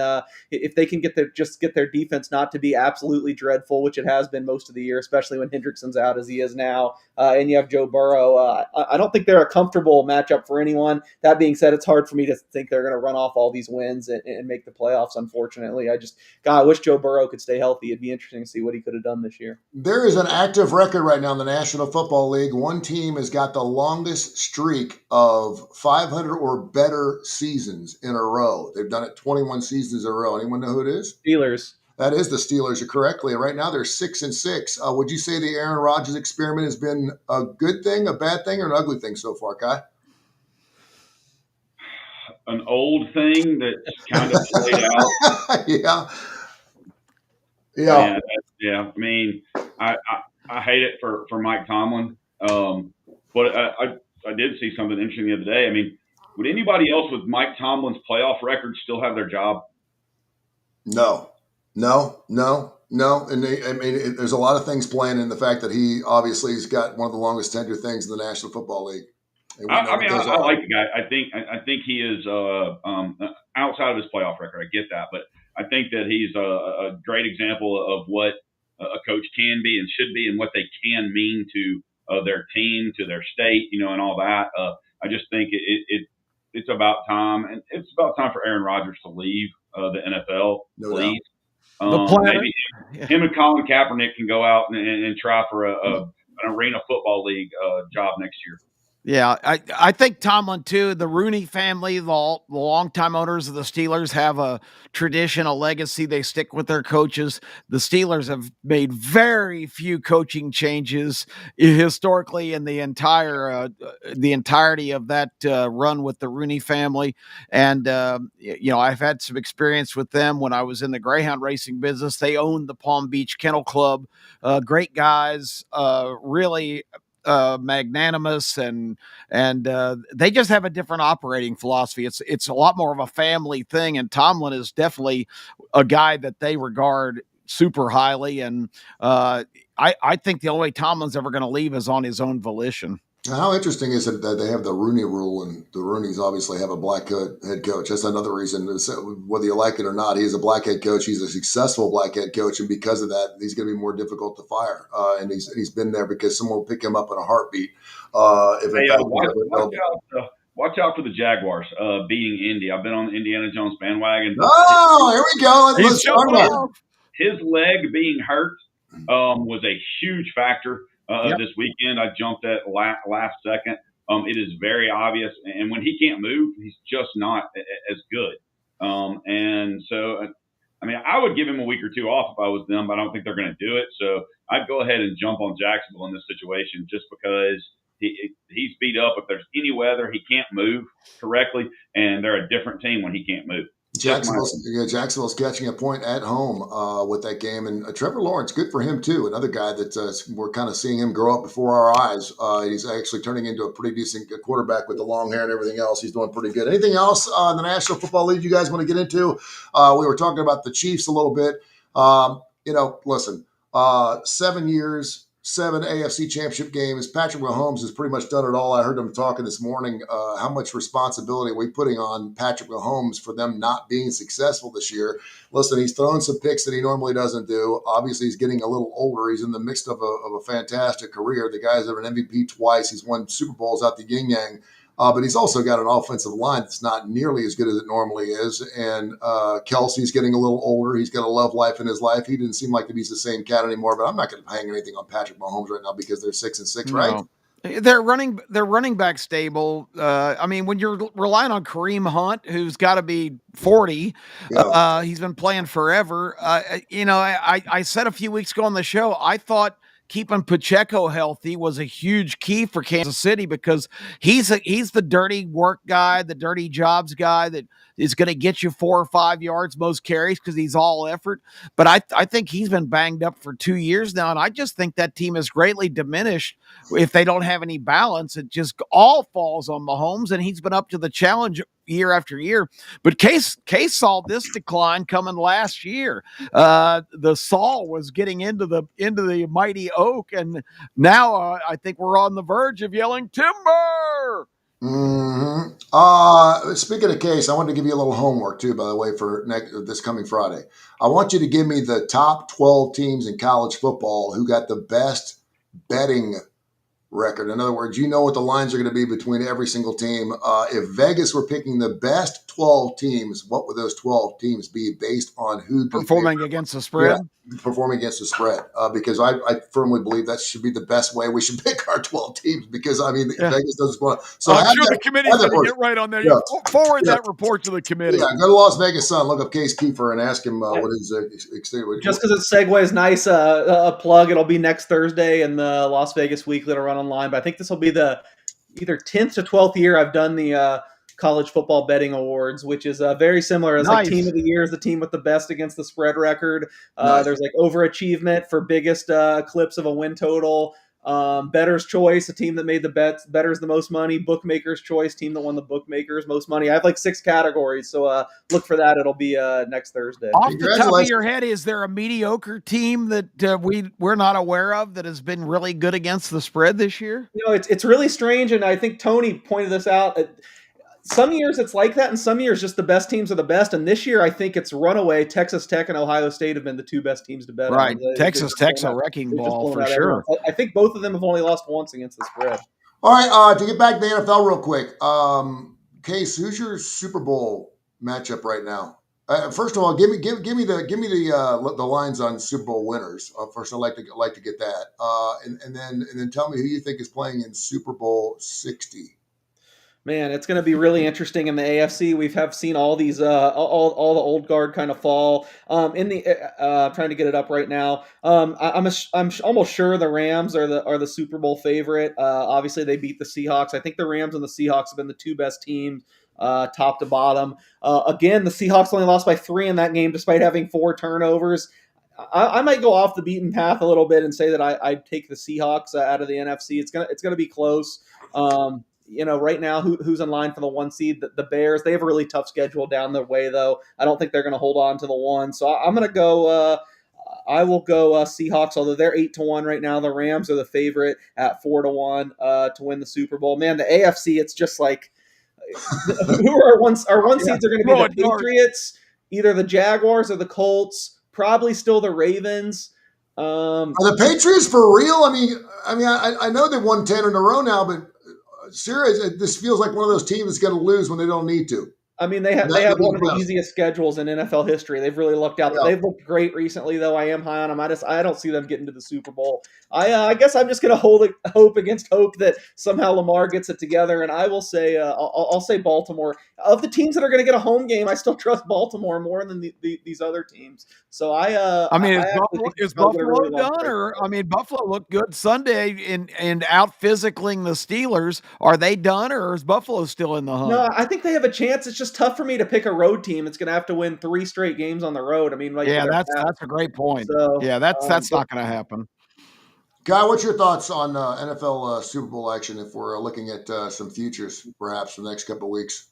if they can get their defense not to be absolutely dreadful, which it has been most of the year, especially when Hendrickson's out as he is now, and you have Joe Burrow, I don't think they're a comfortable matchup for anyone. That being said, it's hard for me to think they're going to run off all these wins and make the playoffs, unfortunately. I wish Joe Burrow could stay healthy. It'd be interesting to see what he could have done this year. There is an active record right now in the National Football League. One team has got the longest streak of 500 or better seasons in a row. They've done it 21 seasons in a row. Anyone know who it is? Steelers. That is the Steelers. You're correctly. Right now they're 6-6. Would you say the Aaron Rodgers experiment has been a good thing, a bad thing, or an ugly thing so far, Kai? An old thing that's kind of played out. Yeah. Yeah, yeah. I mean, I hate it for Mike Tomlin. But I did see something interesting the other day. I mean, would anybody else with Mike Tomlin's playoff record still have their job? No. And there's a lot of things playing in the fact that he obviously has got one of the longest tenure things in the National Football League. I like the guy. I think he is outside of his playoff record. I get that, but I think that he's a great example of what a coach can be and should be, and what they can mean to their team, to their state, and all that. I just think it's about time, and it's about time for Aaron Rodgers to leave the NFL, please. Maybe him and Colin Kaepernick can go out and try for an Arena Football League job next year. Yeah, I think Tomlin too. The Rooney family, the longtime owners of the Steelers, have a tradition, a legacy. They stick with their coaches. The Steelers have made very few coaching changes historically in the entirety of that run with the Rooney family. And I've had some experience with them when I was in the greyhound racing business. They owned the Palm Beach Kennel Club. Great guys, really. Magnanimous and they just have a different operating philosophy. It's a lot more of a family thing, and Tomlin is definitely a guy that they regard super highly. And I think the only way Tomlin's ever going to leave is on his own volition. How interesting is it that they have the Rooney rule, and the Rooneys obviously have a black head coach? That's another reason, whether you like it or not, he's a black head coach. He's a successful black head coach, and because of that, he's going to be more difficult to fire. And he's been there because someone will pick him up in a heartbeat. Watch out for the Jaguars beating Indy. I've been on the Indiana Jones bandwagon. Oh, here we go. Let's talk about his leg being hurt was a huge factor. This weekend, I jumped at last second. It is very obvious, and when he can't move, he's just not as good. And so, I mean, I would give him a week or two off if I was them, but I don't think they're going to do it. So I'd go ahead and jump on Jacksonville in this situation, just because he's beat up. If there's any weather, he can't move correctly, and they're a different team when he can't move. Jacksonville's catching a point at home with that game. And Trevor Lawrence, good for him, too. Another guy that we're kind of seeing him grow up before our eyes. He's actually turning into a pretty decent quarterback with the long hair and everything else. He's doing pretty good. Anything else in the National Football League you guys want to get into? We were talking about the Chiefs a little bit. Listen, 7 years, 7 AFC championship games. Patrick Mahomes has pretty much done it all. I heard him talking this morning. How much responsibility are we putting on Patrick Mahomes for them not being successful this year? Listen, he's thrown some picks that he normally doesn't do. Obviously, he's getting a little older. He's in the midst of a fantastic career. The guy's had an MVP twice. He's won Super Bowls out the yin-yang. But he's also got an offensive line that's not nearly as good as it normally is. And Kelsey's getting a little older. He's got a love life in his life. He didn't seem like to be the same cat anymore. But I'm not going to hang anything on Patrick Mahomes right now because they're 6-6, right? They're running back stable. I mean, when you're relying on Kareem Hunt, who's got to be 40, he's been playing forever. I said a few weeks ago on the show, I thought keeping Pacheco healthy was a huge key for Kansas City because he's the dirty work guy, the dirty jobs guy that is going to get you 4 or 5 yards most carries because he's all effort. But I think he's been banged up for 2 years now, and I just think that team is greatly diminished if they don't have any balance. It just all falls on Mahomes, and he's been up to the challenge year after year. But Case saw this decline coming last year. The saw was getting into the mighty oak, and now I think we're on the verge of yelling timber. Mm-hmm. Speaking of Case, I wanted to give you a little homework too, by the way, for this coming Friday. I want you to give me the top 12 teams in college football who got the best betting record. In other words, you know what the lines are going to be between every single team. If Vegas were picking the best 12 teams, what would those 12 teams be based on who'd be Performing against the spread? Yeah, performing against the spread. Because I firmly believe that should be the best way we should pick our 12 teams because, I mean, Vegas doesn't want to. So I'm sure the committee's going to get right on there. You forward that report to the committee. Yeah, go to Las Vegas Sun, look up Case Kiefer and ask him what his extended. Just because it segues nice, a plug. It'll be next Thursday in the Las Vegas Weekly. It'll run online, but I think this will be the either 10th to 12th year I've done the college football betting awards, which is very similar. It's like team of the year is the team with the best against the spread record. There's like overachievement for biggest clips of a win total. Bettor's choice, a team that made the bets. Bettor's the most money. Bookmaker's choice, team that won the bookmakers most money. I have like 6 categories, so look for that. It'll be next Thursday. Off the top of your head, is there a mediocre team that we're not aware of that has been really good against the spread this year? You know, it's really strange, and I think Tony pointed this out. Some years it's like that, and some years just the best teams are the best. And this year, I think it's runaway. Texas Tech and Ohio State have been the 2 best teams to bet right. on. Texas Tech's a wrecking ball for sure. I think both of them have only lost once against the spread. All right, to get back to the NFL real quick, Case, who's your Super Bowl matchup right now? First of all, give me the lines on Super Bowl winners. First, I'd like to get that, and then tell me who you think is playing in Super Bowl 60. Man, it's going to be really interesting in the AFC. We have seen all these, all the old guard kind of fall. In the trying to get it up right now. I'm almost sure the Rams are the Super Bowl favorite. Obviously, they beat the Seahawks. I think the Rams and the Seahawks have been the 2 best teams, top to bottom. Again, the Seahawks only lost by 3 in that game, despite having 4 turnovers. I might go off the beaten path a little bit and say that I'd take the Seahawks out of the NFC. It's gonna be close. You know, right now, who's in line for the 1 seed? The Bears. They have a really tough schedule down their way, though. I don't think they're going to hold on to the 1. So I'm going to go. I will go Seahawks, although they're 8-1 right now. The Rams are the favorite at 4-1 to win the Super Bowl. Man, the AFC, it's just like who are our 1 seeds are going to be the Patriots, either the Jaguars or the Colts. Probably still the Ravens. Are the Patriots for real? I mean, I know they've won 10 in a row now, but. Serious, this feels like one of those teams that's going to lose when they don't need to. I mean, they have one of the easiest schedules in NFL history. They've really looked out. Yeah. They've looked great recently, though. I am high on them. I don't see them getting to the Super Bowl. I guess I'm just going to hold hope against hope that somehow Lamar gets it together. And I will say, I'll say Baltimore. Of the teams that are going to get a home game, I still trust Baltimore more than these other teams. So is Buffalo really done? Or Buffalo looked good Sunday and out physicaling the Steelers. Are they done, or is Buffalo still in the hunt? No, I think they have a chance. It's just tough for me to pick a road team that's going to have to win 3 straight games on the road. I mean, that's a great point. So, that's not going to happen. Guy, what's your thoughts on NFL Super Bowl action if we're looking at some futures perhaps for the next couple of weeks?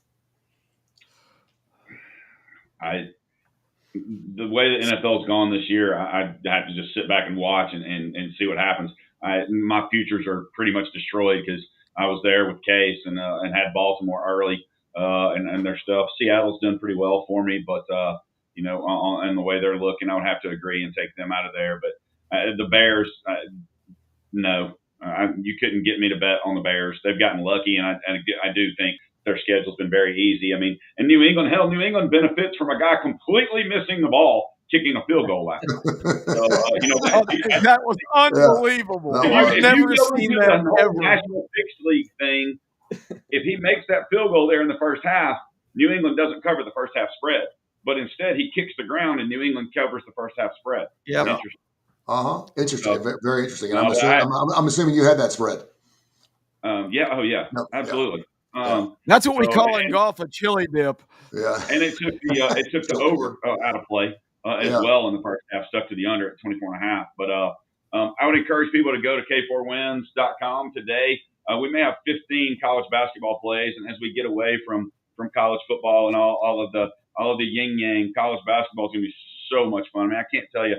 The way the NFL's gone this year, I have to just sit back and watch and see what happens. My futures are pretty much destroyed because I was there with Case and had Baltimore early and their stuff. Seattle's done pretty well for me, but and the way they're looking, I would have to agree and take them out of there. But the Bears, no, you couldn't get me to bet on the Bears. They've gotten lucky, and I do think their schedule's been very easy. I mean, and New England benefits from a guy completely missing the ball, kicking a field goal last night. So, that was unbelievable. Yeah. I've never seen that ever. National Fixed League thing. If he makes that field goal there in the first half, New England doesn't cover the first half spread, but instead he kicks the ground and New England covers the first half spread. Yeah. Interesting. Interesting. Very interesting. And I'm assuming you had that spread. Yeah. Oh, yeah. No, absolutely. Yeah. That's what we call in golf a chili dip. Yeah. And it took the over out of play as well in the first half, stuck to the under at 24.5. But I would encourage people to go to K4Wins.com today. We may have 15 college basketball plays, and as we get away from college football and all of the yin yang, college basketball is going to be so much fun. I mean, I can't tell you.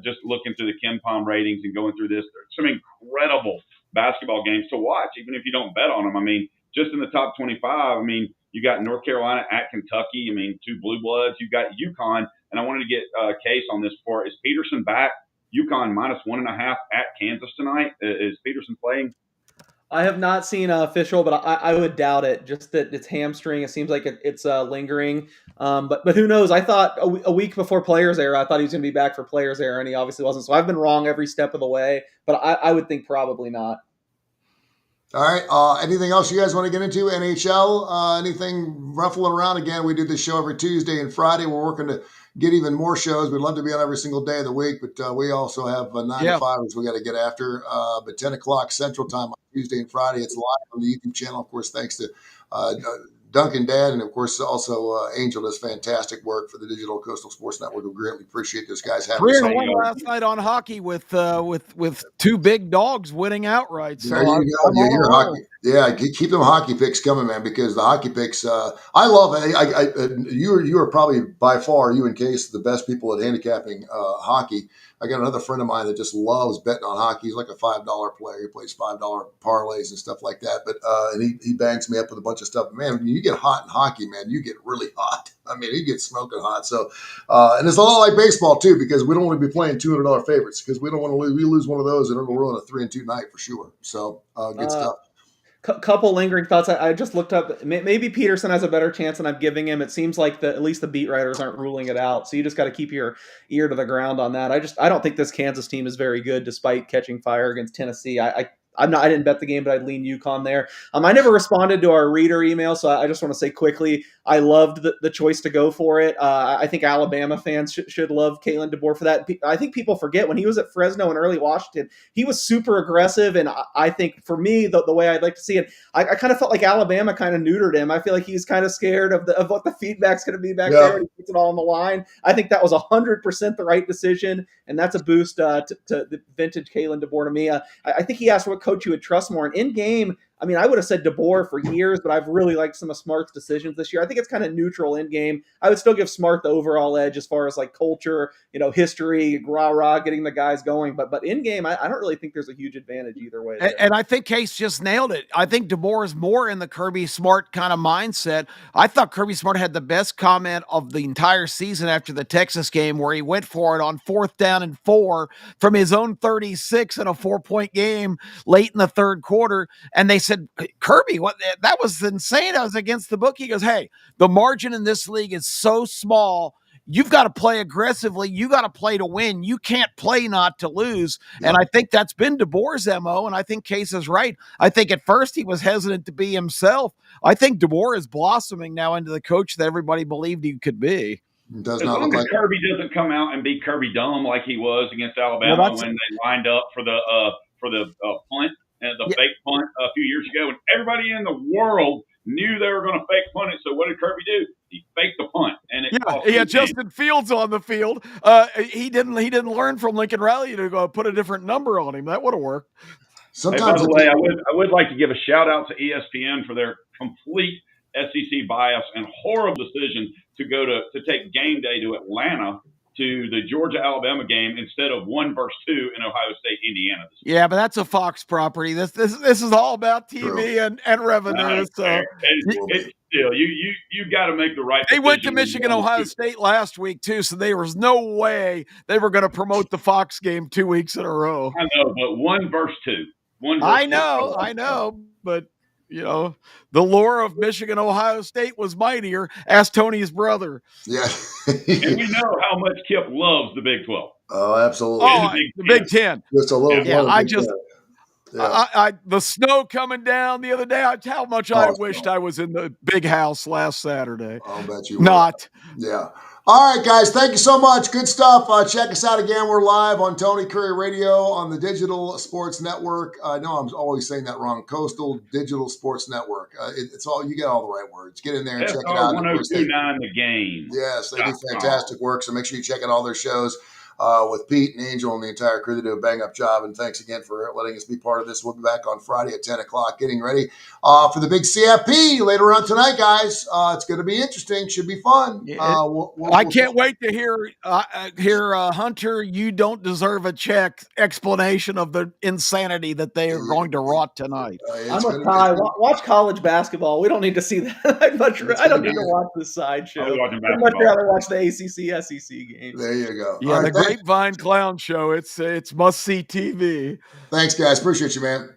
Just looking through the KenPom ratings and going through this, there's some incredible basketball games to watch, even if you don't bet on them. I mean, just in the top 25, I mean, you got North Carolina at Kentucky. I mean, 2 blue bloods. You've got UConn, and I wanted to get a case on this before. Is Peterson back? UConn -1.5 at Kansas tonight. Is Peterson playing? I have not seen official, but I would doubt it. Just that it's hamstring. It seems like it's lingering. But who knows? I thought a week before Players Era, I thought he was going to be back for Players Era, and he obviously wasn't. So I've been wrong every step of the way. But I would think probably not. All right. Anything else you guys want to get into? NHL? Anything ruffling around? Again, we do this show every Tuesday and Friday. We're working to get even more shows. We'd love to be on every single day of the week, but we also have 9 to 5s we got to get after. But 10 o'clock Central Time on Tuesday and Friday, it's live on the YouTube channel. Of course, thanks to Duncan Dad, and of course also Angel does fantastic work for the Digital Coastal Sports Network. We greatly appreciate those guys having us. 3-1 last night on hockey with 2 big dogs winning outright. So there you go. Your hockey. Yeah, keep them hockey picks coming, man, because the hockey picks, I love it. You are probably by far, you and Case, the best people at handicapping hockey. I got another friend of mine that just loves betting on hockey. He's like a $5 player. He plays $5 parlays and stuff like that. But and he bangs me up with a bunch of stuff. Man, when you get hot in hockey, man, you get really hot. I mean, you get smoking hot. So, and it's a lot like baseball too, because we don't want to be playing $200 favorites because we don't want to lose. We lose one of those and it'll ruin a 3-2 night for sure. So, good stuff. Couple lingering thoughts. I just looked up. Maybe Peterson has a better chance than I'm giving him. It seems like at least the beat writers aren't ruling it out. So you just got to keep your ear to the ground on that. I don't think this Kansas team is very good, despite catching fire against Tennessee. I didn't bet the game, but I'd lean UConn there. I never responded to our reader email, so I just want to say quickly, I loved the choice to go for it. I think Alabama fans should love Kalen DeBoer for that. I think people forget when he was at Fresno and early Washington, he was super aggressive, and I think for me, the way I'd like to see it, I kind of felt like Alabama kind of neutered him. I feel like he's kind of scared of what the feedback's going to be back there, and he puts it all on the line. I think that was 100% the right decision, and that's a boost to the vintage Kalen DeBoer to me. I think he asked what coach you would trust more. And in game, I mean, I would have said DeBoer for years, but I've really liked some of Smart's decisions this year. I think it's kind of neutral in game. I would still give Smart the overall edge as far as like culture, history, rah-rah, getting the guys going. But in game, I don't really think there's a huge advantage either way. And I think Case just nailed it. I think DeBoer is more in the Kirby Smart kind of mindset. I thought Kirby Smart had the best comment of the entire season after the Texas game, where he went for it on 4th down and 4 from his own 36 in a 4-point game late in the third quarter. And they said, Kirby, what? That was insane. I was against the book. He goes, hey, the margin in this league is so small. You've got to play aggressively. You got to play to win. You can't play not to lose. Yeah. And I think that's been DeBoer's MO, and I think Case is right. I think at first he was hesitant to be himself. I think DeBoer is blossoming now into the coach that everybody believed he could be. As long as Kirby doesn't come out and be Kirby dumb like he was against Alabama when they lined up for the punt and the fake punt a few years ago, and everybody in the world knew they were going to fake punt it. So what did Kirby do? He faked the punt, and he had Justin Fields on the field. He didn't learn from Lincoln Riley to go put a different number on him. That would have worked. Sometimes, by the way, I would like to give a shout out to ESPN for their complete SEC bias and horrible decision to take game day to Atlanta to the Georgia-Alabama game instead of 1 versus 2 in Ohio State, Indiana. Yeah, but that's a Fox property. This is all about TV and revenue. So it's still, you got to make the right decision. They went to Michigan, Ohio State last week too, so there was no way they were going to promote the Fox game 2 weeks in a row. I know, but 1 versus 2. I know, but the lure of Michigan, Ohio State was mightier. Ask Tony's brother. Yeah. And we know how much Kip loves the Big 12. Oh, absolutely. Oh, the Big 10. Just a little. Yeah, the snow coming down the other day. How much I wished I was in the big house last Saturday. I'll bet you not. Were. Yeah. All right, guys. Thank you so much. Good stuff. Check us out again. We're live on Tony Kurre Radio on the Digital Sports Network. I know I'm always saying that wrong. Coastal Digital Sports Network. It's all, you get all the right words. Get in there and check it out. 1029 The Game. Yes, they do fantastic work. So make sure you check out all their shows. With Pete and Angel and the entire crew. They do a bang-up job, and thanks again for letting us be part of this. We'll be back on Friday at 10 o'clock, getting ready for the big CFP later on tonight, guys. It's going to be interesting. Should be fun. I can't wait to hear Hunter, you don't deserve a check explanation of the insanity that they are going to rot tonight. I'm a Ty. Watch college basketball. We don't need to see that. I don't need to watch this sideshow. I'd much rather watch the ACC, SEC games. There you go. Yeah, the Grapevine Clown Show. It's must-see TV. Thanks, guys. Appreciate you, man.